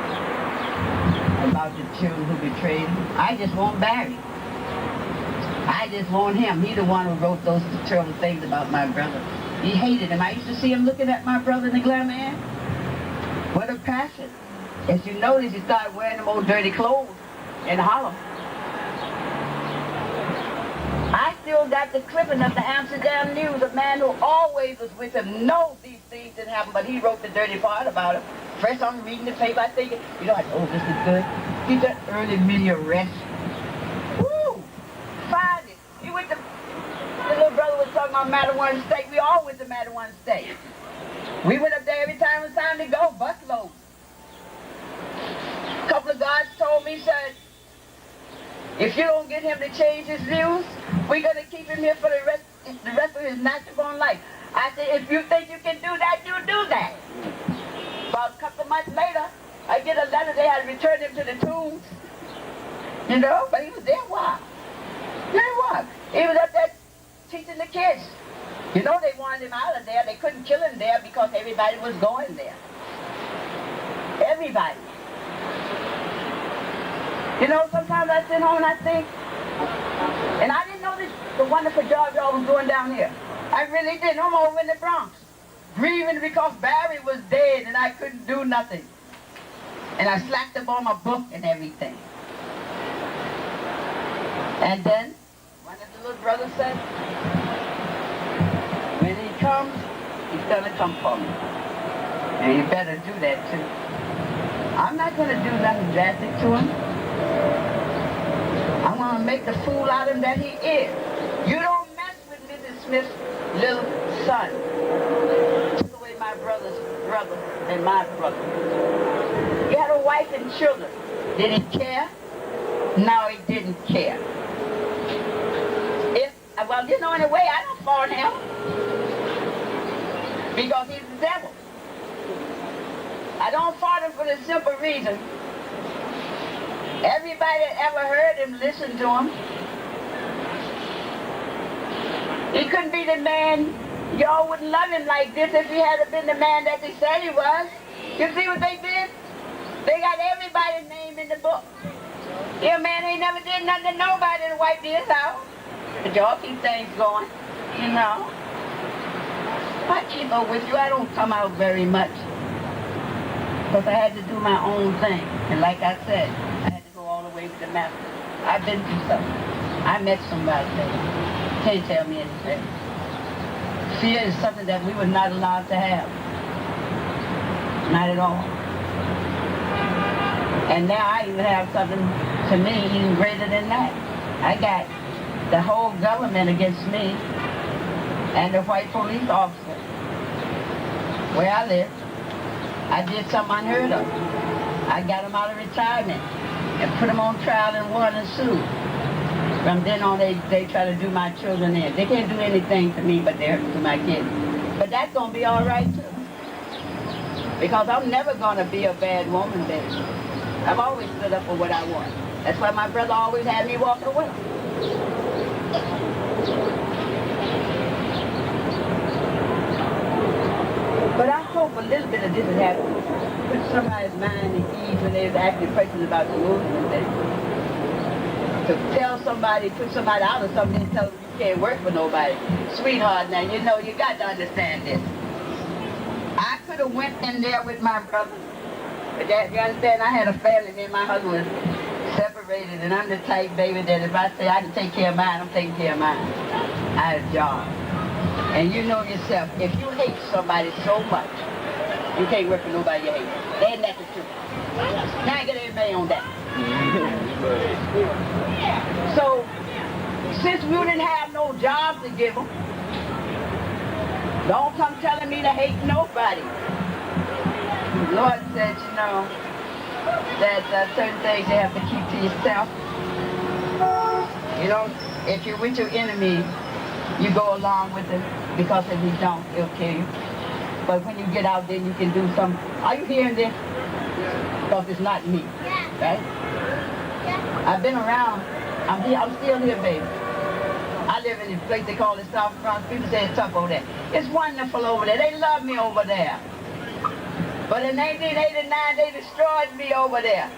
about the children who betrayed him. I just want Barry. I just want him. He the one who wrote those terrible things about my brother. He hated him. I used to see him looking at my brother in the glare, man. What a passion. As you notice, he started wearing them old dirty clothes in Harlem. I still got the clipping of the Amsterdam News. A man who always was with him knows these things didn't happen, but he wrote the dirty part about him. First I'm reading the paper, I think, you know, oh, this is good. He got early mini arrest. Woo! Find it. He went to, the little brother was talking about Mattawan State. We all went to Mattawan State. We went up there every time it was time to go, busloads. A couple of guys told me, said, if you don't get him to change his views, we're going to keep him here for the rest of his natural life. I said, if you think you can do that, you do that. About a couple of months later, I get a letter, they had returned him to the tombs. You know, but he was there a while. There he was. He was up there teaching the kids. You know, they wanted him out of there. They couldn't kill him there because everybody was going there. Everybody. You know, sometimes I sit home and I think, and I didn't know this, the wonderful job y'all was doing down here. I really didn't. I'm over in the Bronx, grieving because Barry was dead and I couldn't do nothing. And I slacked up on my book and everything. And then, one of the little brothers said, when he comes, he's gonna come for me. And you better do that too. I'm not gonna do nothing drastic to him. I want to make the fool out of him that he is. You don't mess with Mrs. Smith's little son. Took away my brother's brother and my brother. He had a wife and children. Did he care? No, he didn't care. Well, you know, in a way, I don't fault him. Because he's the devil. I don't fault him for the simple reason. Everybody that ever heard him listen to him. He couldn't be the man. Y'all wouldn't love him like this if he had been the man that they said he was. You see what they did? They got everybody's name in the book. Yeah, man, he never did nothing to nobody to wipe this out. But y'all keep things going, you know. I keep up with you. I don't come out very much. Because I had to do my own thing. And like I said, I had to go all the way with the master. I've been through something. I met somebody there. Can't tell me anything. Fear is something that we were not allowed to have. Not at all. And now I even have something, to me, even greater than that. I got the whole government against me and the white police officer where I live. I did something unheard of. I got them out of retirement and put them on trial and won and sued. From then on, they try to do my children in. They can't do anything to me, but they're to my kids. But that's going to be all right, too. Because I'm never going to be a bad woman, baby. I've always stood up for what I want. That's why my brother always had me walking away. But I hope a little bit of this has happened. Put somebody's mind at ease when they was asking questions about the movement thing. To tell somebody, put somebody out of something, and tell them you can't work for nobody. Sweetheart, now, you know, you got to understand this. I could have went in there with my brother. But that, you understand, I had a family, me and my husband was separated, and I'm the type, baby, that if I say I can take care of mine, I'm taking care of mine. I had a job. And you know yourself, if you hate somebody so much, you can't work for nobody you hate. Ain't that the truth? Now I get everybody on that. So, since we didn't have no job to give them, don't come telling me to hate nobody. The Lord said, you know, that certain things you have to keep to yourself. You know, if you're with your enemy, you go along with it. because if you don't, it'll kill you. But when you get out there, you can do some. Are you hearing this? Because it's not me, right? I've been around. I'm still here, baby. I live in this place they call it South France. People say it's tough over there. It's wonderful over there. They love me over there. But in 1989, they destroyed me over there.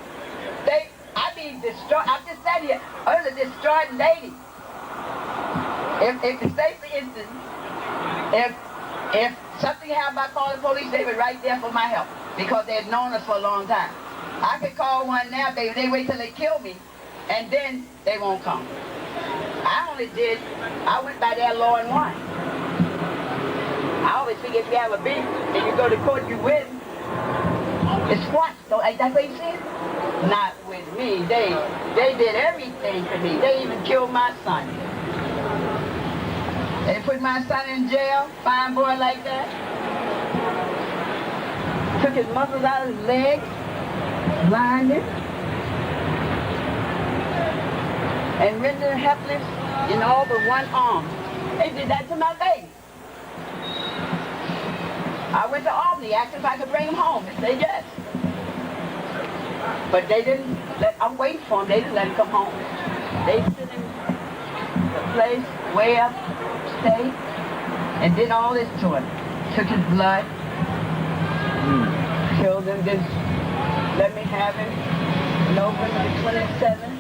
I'm just saying here, earlier destroyed lady. If say for instance, if something happened by calling the police, they were right there for my help because they had known us for a long time. I could call one now, baby. They wait till they kill me, and then they won't come. I went by there law and one. I always figure if you have a beef and you go to court, you win. It's squashed. So ain't that what you said? Not with me. They did everything for me. They even killed my son. They put my son in jail, fine boy like that. Took his muscles out of his legs, blinded, and rendered helpless in all but one arm. They did that to my baby. I went to Albany, asked if I could bring him home. They said yes. But they didn't I'm waiting for him. They didn't let him come home. They sent him to a place way up state and did all this to him. Took his blood, killed him, just let me have him. November 27th,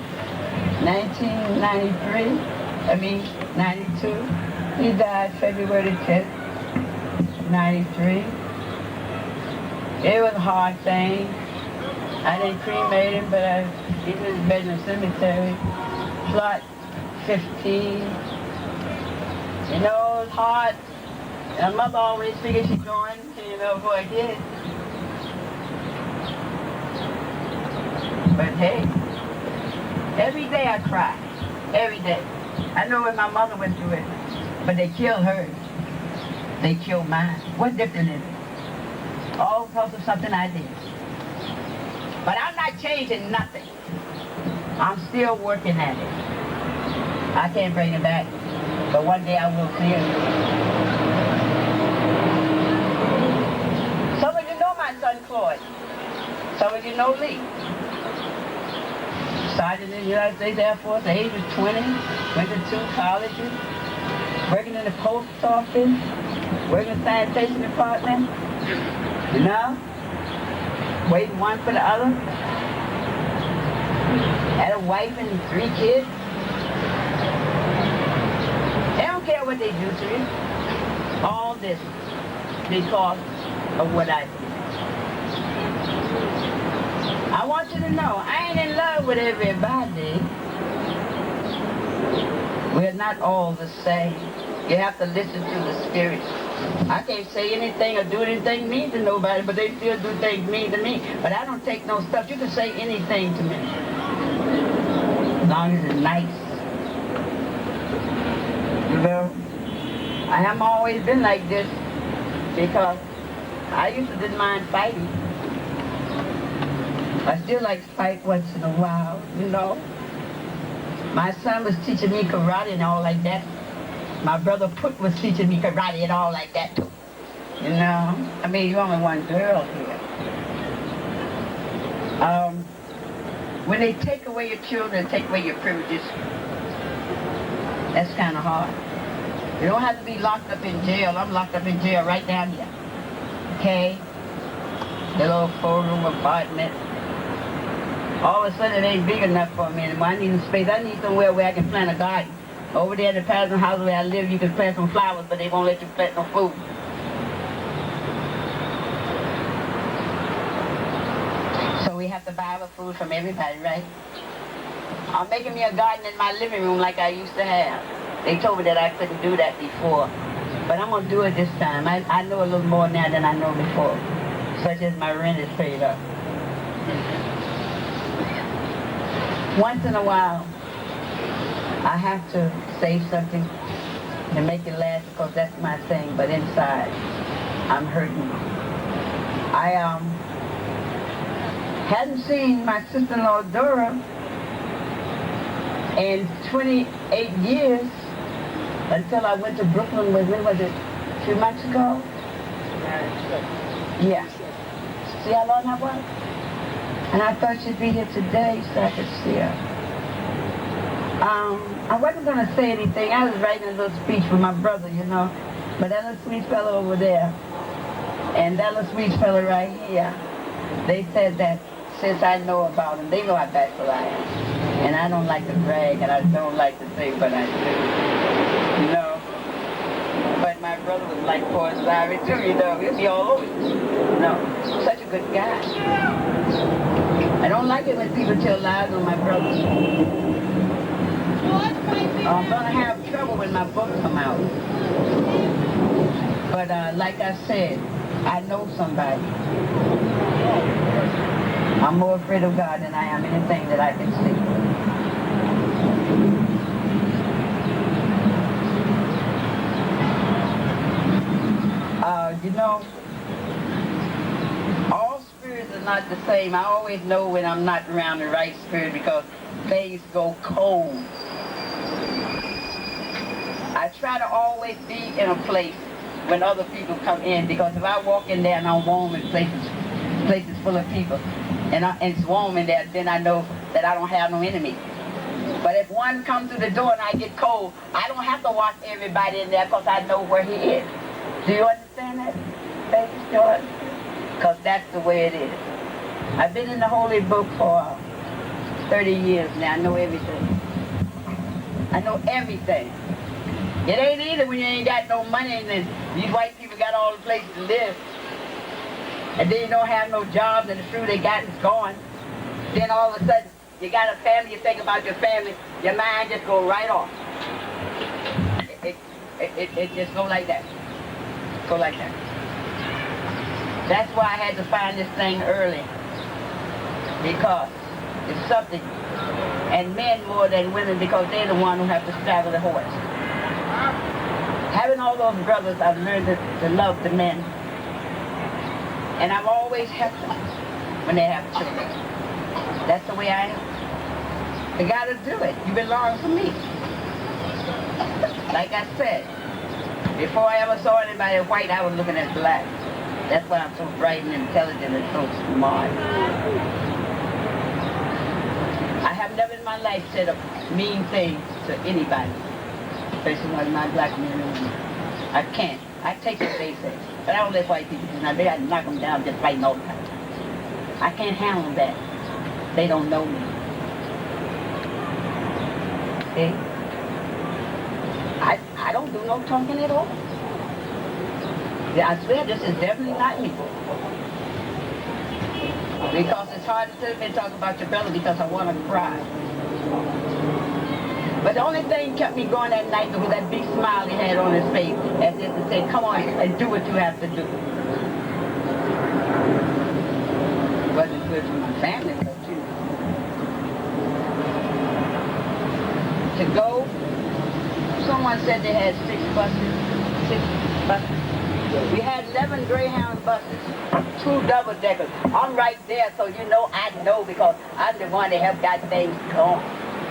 92. He died February 10th, 93. It was a hard thing. I didn't cremate him, but he's in his bed in the cemetery. Plot 15. You know, it was hard. And mother always figured she'd going, you know, for a kid. But hey, every day I cry. Every day. I know when my mother went through it, but they killed hers. They killed mine. What difference is it? All because of something I did. But I'm not changing nothing. I'm still working at it. I can't bring it back, but one day I will see it. Some of you know my son Claude. Some of you know Lee. Sergeant in the United States Air Force, the age of 20, went to 2 colleges, working in the post office, working in the sanitation department, you know, waiting one for the other. Had a wife and 3 kids. They don't care what they do to you. All this because of what I did. I want you to know, I ain't in love with everybody. We're not all the same. You have to listen to the spirit. I can't say anything or do anything mean to nobody, but they still do things mean to me. But I don't take no stuff. You can say anything to me. As long as it's nice. You know, I have always been like this because I used to didn't mind fighting. I still like to fight once in a while, you know. My son was teaching me karate and all like that. My brother Put was teaching me karate and all like that too. You know, I mean, you're only one girl here. When they take away your children, take away your privileges, that's kind of hard. You don't have to be locked up in jail. I'm locked up in jail right down here. Okay? The little 4-room apartment. All of a sudden it ain't big enough for me anymore. I need some space. I need somewhere where I can plant a garden. Over there in the Patterson house where I live, you can plant some flowers, but they won't let you plant no food. So we have to buy our food from everybody, right? I'm making me a garden in my living room like I used to have. They told me that I couldn't do that before. But I'm going to do it this time. I know a little more now than I know before. Such as my rent is paid up. Once in a while, I have to say something to make it last because that's my thing, but inside, I'm hurting. I hadn't seen my sister-in-law Dora in 28 years until I went to Brooklyn with me, was it A few months ago? Yeah. See how long that was? And I thought she'd be here today so I could see her. I wasn't going to say anything. I was writing a little speech for my brother, you know. But that little sweet fellow over there and that little sweet fellow right here, they said that since I know about them, they know how bashful I am. And I don't like to brag, and I don't like to say what I do. You know? But my brother was like poor sorry too, you know. He'll be all over you. No, such a good guy. I don't like it when people tell lies on my brother. I'm going to have trouble when my book come out. But like I said, I know somebody. I'm more afraid of God than I am anything that I can see. You know, all spirits are not the same. I always know when I'm not around the right spirit because things go cold. I try to always be in a place when other people come in because if I walk in there and I'm warm in places full of people and it's warm in there, then I know that I don't have no enemy. But if one comes through the door and I get cold, I don't have to watch everybody in there because I know where he is. Do you understand that, baby George? Because that's the way it is. I've been in the Holy Book for 30 years now. I know everything. I know everything. It ain't either when you ain't got no money and then these white people got all the places to live. And then you don't have no jobs and the food they got is gone. Then all of a sudden, you got a family, you think about your family, your mind just go right off. It just go like that. Go like that. That's why I had to find this thing early. Because it's something. And men more than women because they're the one who have to straddle the horse. Having all those brothers, I've learned to love the men. And I've always helped them when they have children. That's the way I am. You gotta do it. You belong to me. Like I said, before I ever saw anybody white, I was looking at black. That's why I'm so bright and intelligent and so smart. I have never in my life said a mean thing to anybody, especially one of my black men and women. I can't. I take what they say, but I don't let white people do nothing. I knock them down just fighting all the time. I can't handle that. They don't know me. See? I don't do no talking at all. Yeah, I swear this is definitely not me. Because it's hard to sit and talk about your brother because I want to cry. But the only thing kept me going that night was that big smile he had on his face as if to say, come on and do what you have to do. It wasn't good for my family, but to go, someone said they had 6 buses. We had 11 Greyhound buses, 2 double-deckers. I'm right there, so you know I know because I'm the one that have got things going.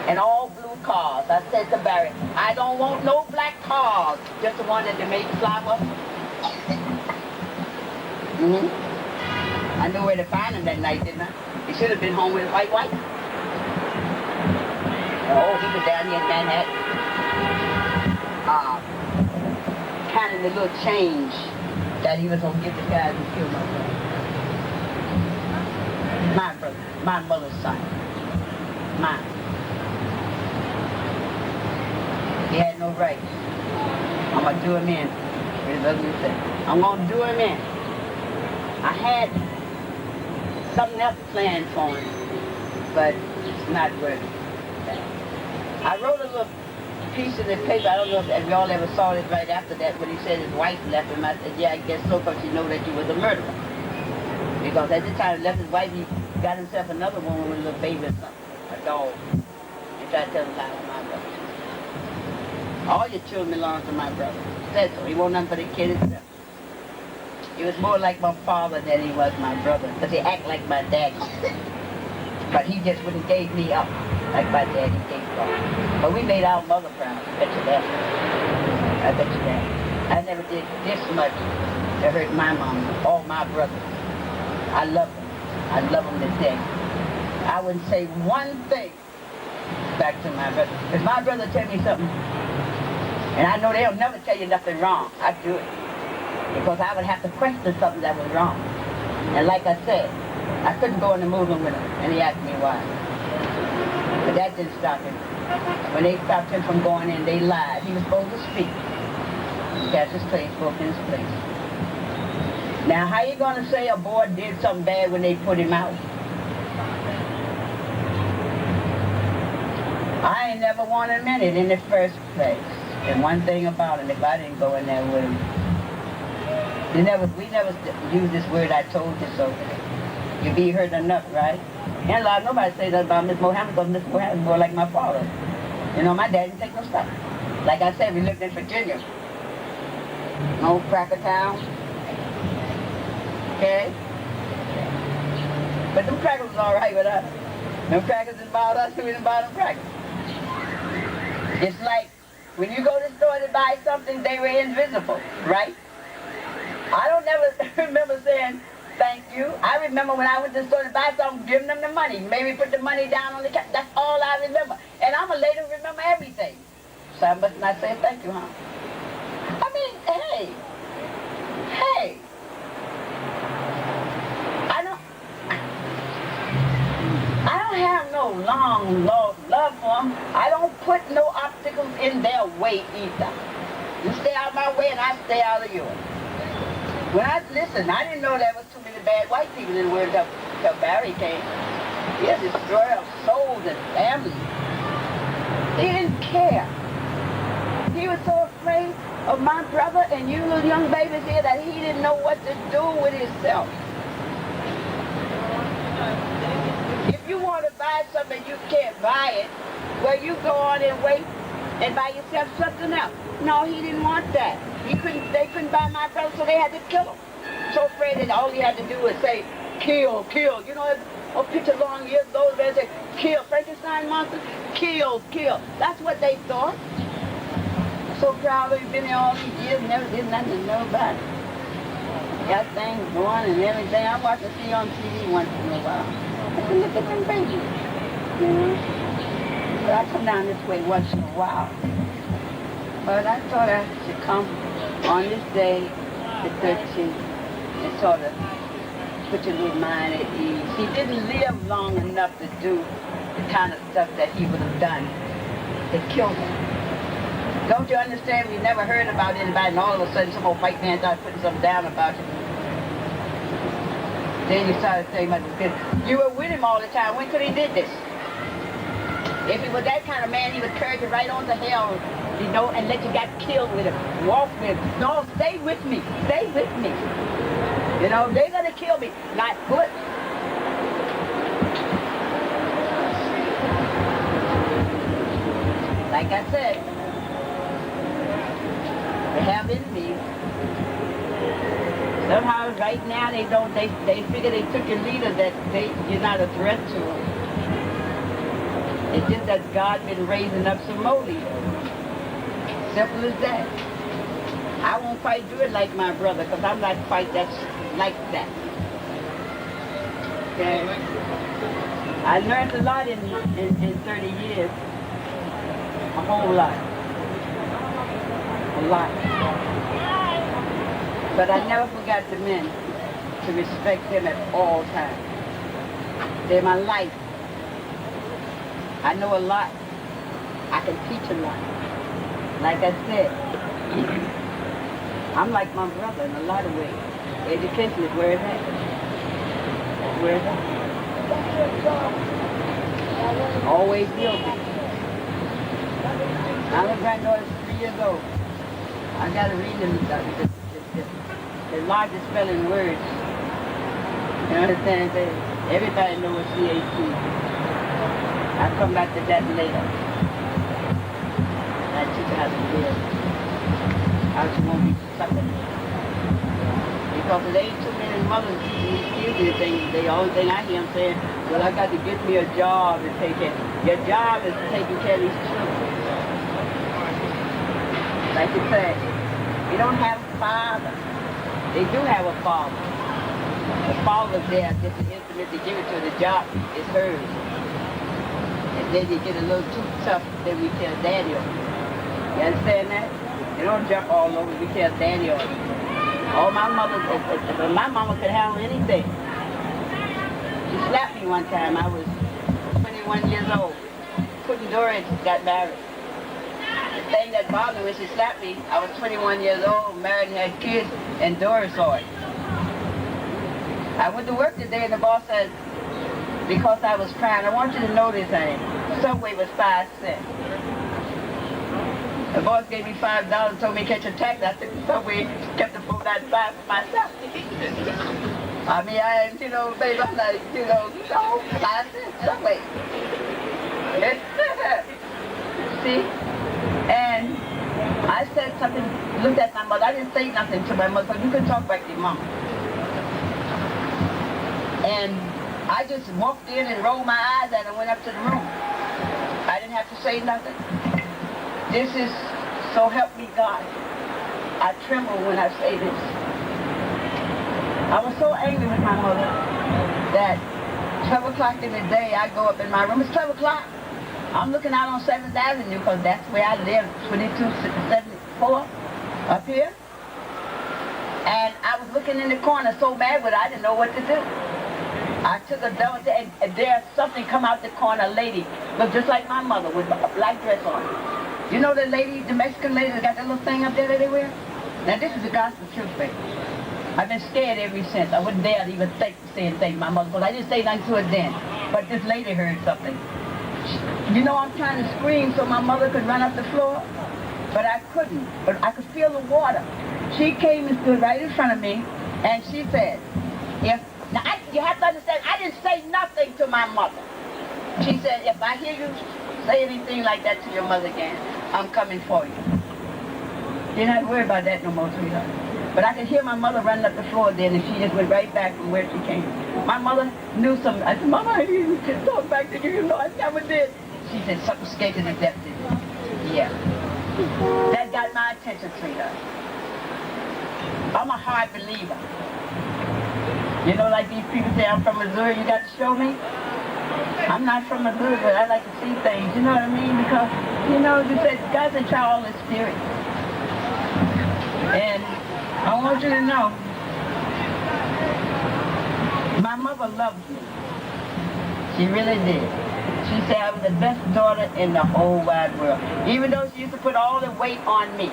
And all blue cars. I said to Barry, I don't want no black cars, just the one that they make flower. I knew where to find him that night, didn't I? He should have been home with his white wife. Oh, he was down here in Manhattan. Counting the little change that he was going to give the guys who killed my brother. My brother, my mother's son. Mine. He had no rights. I'm going to do him in. His ugly thing. I'm going to do him in. I had something else planned for him, but it's not working. I wrote a little piece in the paper. I don't know if y'all ever saw it right after that when he said his wife left him. I said, yeah, I guess so, because you know that you was a murderer. Because at the time he left his wife, he got himself another woman with a little baby or something, a dog. He tried to tell a lie to my brother. All your children belong to my brother. Said so. He won't nothing but a kid himself. He was more like my father than he was my brother, because he act like my daddy. But he just wouldn't gave me up like my daddy gave up. But we made our mother proud. I bet you that. I bet you that. I never did this much to hurt my mom, all my brothers. I love them. I love them to death. I wouldn't say one thing back to my brother. If my brother tell me something, and I know they'll never tell you nothing wrong, I do it. Because I would have to question something that was wrong. And like I said, I couldn't go in the movement with him, and he asked me why. But that didn't stop him. When they stopped him from going in, they lied. He was supposed to speak. He got his place, broke in his place. Now, how you gonna say a boy did something bad when they put him out? I ain't never wanted him in it in the first place. And one thing about him, if I didn't go in there with him, we never use this word, I told you so. You be heard enough, right? And a lot, nobody say that about Miss Mohammed, because Miss Mohammed was more like my father. You know, my dad didn't take no stuff. Like I said, we lived in Virginia. No cracker town. Okay? But them crackers was all right with us. Them crackers didn't bother us, we didn't buy them crackers. It's like, when you go to the store to buy something, they were invisible, right? I don't never remember saying, thank you. I remember when I went to the store to buy something, giving them the money. Maybe put the money down on the cap. That's all I remember. And I'm a lady who remember everything. So I must not say thank you, huh? I mean, hey. I don't have no long love for them. I don't put no obstacles in their way either. You stay out of my way and I stay out of yours. When I didn't know there was too many bad white people in the world until Barry came. He a destroyer of souls and families. He didn't care. He was so afraid of my brother and you little young babies here that he didn't know what to do with himself. If you want to buy something you can't buy it, well, you go on and wait and buy yourself something else. No, he didn't want that. They couldn't buy my brother, so they had to kill him. So afraid that all he had to do was say, kill, kill. You know, a picture long years ago, they said, kill, Frankenstein monster, kill, kill. That's what they thought. So proud of been here all these years, never did nothing to nobody. Got things going and everything. I watch and see on TV once in a while. I said, look at them babies, you know. But I come down this way once in a while. But I thought I should come on this day, the 13th, and sort of put your little mind at ease. He didn't live long enough to do the kind of stuff that he would have done to kill him. Don't you understand? We never heard about anybody, and all of a sudden some old white man started putting something down about you. Then you started saying about the kid. You were with him all the time. When could he did this? If he was that kind of man, he would carry you right on to hell, you know, and let you get killed with him, walk with him. No, stay with me. Stay with me. You know, they're going to kill me. Not good. Like I said, they have enemies. Somehow right now they figure they took your leader that you're not a threat to them. It's just that God been raising up some more leaders. Simple as that. I won't quite do it like my brother, because I'm not quite that's like that. Okay? I learned a lot in 30 years. A whole lot. A lot. But I never forgot the men to respect them at all times. They're my life. I know a lot. I can teach a lot. Like I said, I'm like my brother in a lot of ways. Education is where it's at. Where it's at. Always will be. My little granddaughter's 3 years old. I got to read them the largest spelling words. You understand? Everybody knows what CAC. I'll come back to that later. I teach her how to live. How she won't be sucking. Because there ain't too many mothers teaching these kids anything. The only thing I hear them saying, well, I got to get me a job and take care. Your job is taking care of these children. Like you say, We don't have a father. They do have a father. The father's there, just an instrument to give it to the job is hers. And then you get a little too tough, then we tell daddy on it. You understand that? You don't jump all over, we tell daddy on it. All my mama could handle anything. She slapped me one time. I was 21 years old. Couldn't do it, got married. The thing that bothered me when she slapped me, I was 21 years old, married and had kids, and Doris saw it. I went to work today and the boss said, because I was crying, I want you to know this thing. Subway was 5 cents. The boss gave me $5 and told me to catch a taxi. I took the subway, kept the $4.95 for myself. I mean, baby, I'm like, 5 cents subway. See? And I said something, looked at my mother. I didn't say nothing to my mother, so you can talk back to your mom. And I just walked in and rolled my eyes at her and went up to the room. I didn't have to say nothing. This is, so help me God. I tremble when I say this. I was so angry with my mother that 12 o'clock in the day, I go up in my room. It's 12 o'clock. I'm looking out on 7th Avenue because that's where I live, 2274 up here. And I was looking in the corner so mad with it, I didn't know what to do. I took a double and there's something come out the corner, a lady, looked just like my mother with a black dress on. You know the lady, the Mexican lady that got that little thing up there that they wear? Now this is the gospel truth, baby. I've been scared ever since. I wouldn't dare to even think to say anything to my mother, because I didn't say nothing to her then. But this lady heard something. You know, I'm trying to scream so my mother could run up the floor, but I couldn't. But I could feel the water. She came and stood right in front of me, and she said, you have to understand, I didn't say nothing to my mother. She said, if I hear you say anything like that to your mother again, I'm coming for you. Didn't have to worry about that no more, sweetheart. But I could hear my mother running up the floor then, and she just went right back from where she came. My mother knew something. I said, Mama, I didn't even talk back to you. You know, I never did. She said, something scared to the depth of you. Yeah. That got my attention, sweetheart. I'm a hard believer. You know, like these people say, I'm from Missouri, you got to show me? I'm not from Missouri, but I like to see things, you know what I mean? Because, you know, you said, God said, try all the spirit. And I want you to know, my mother loved me. She really did. She said I was the best daughter in the whole wide world. Even though she used to put all the weight on me.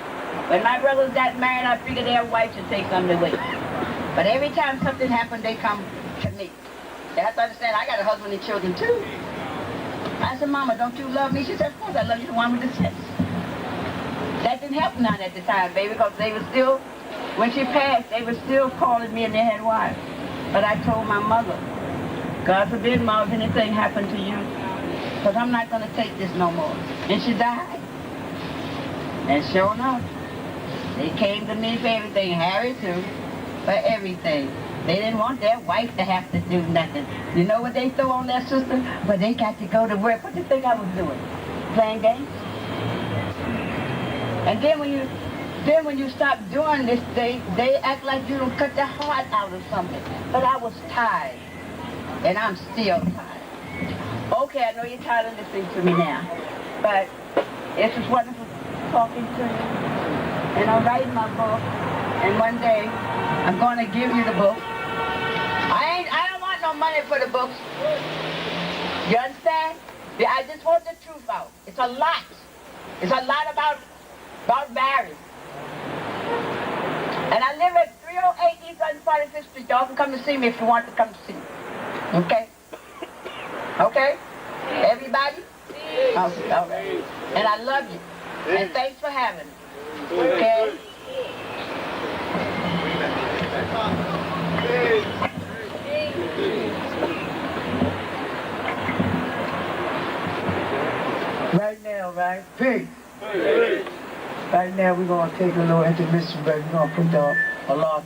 When my brothers got married, I figured their wife should take some of the weight. But every time something happened, they come to me. They have to understand, I got a husband and children too. I said, Mama, don't you love me? She said, of course I love you, the one with the sense. That didn't help none at the time, baby, because they were still, when she passed, they were still calling me and they had wives. But I told my mother, God forbid, Ma, if anything happened to you, because I'm not going to take this no more. And she died. And sure enough, they came to me for everything, Harry too, for everything. They didn't want their wife to have to do nothing. You know what they throw on their sister? But they got to go to work. What do you think I was doing? Playing games? And then when you stop doing this, they act like you don't cut their heart out or something. But I was tired. And I'm still tired. Okay, I know you're tired of listening to me now. But it's just wonderful talking to you. And I'm writing my book. And one day, I'm going to give you the book. I don't want no money for the books. You understand? I just want the truth out. It's a lot. It's a lot about Barry. And I live at 308 East 145th Street. Y'all can come to see me if you want to come to see me. Okay? Okay? Everybody? Okay, all right. And I love you. And thanks for having me. Okay? Right now, right? Peace. Right now, we're going to take a little intermission, but we're going to put the Allah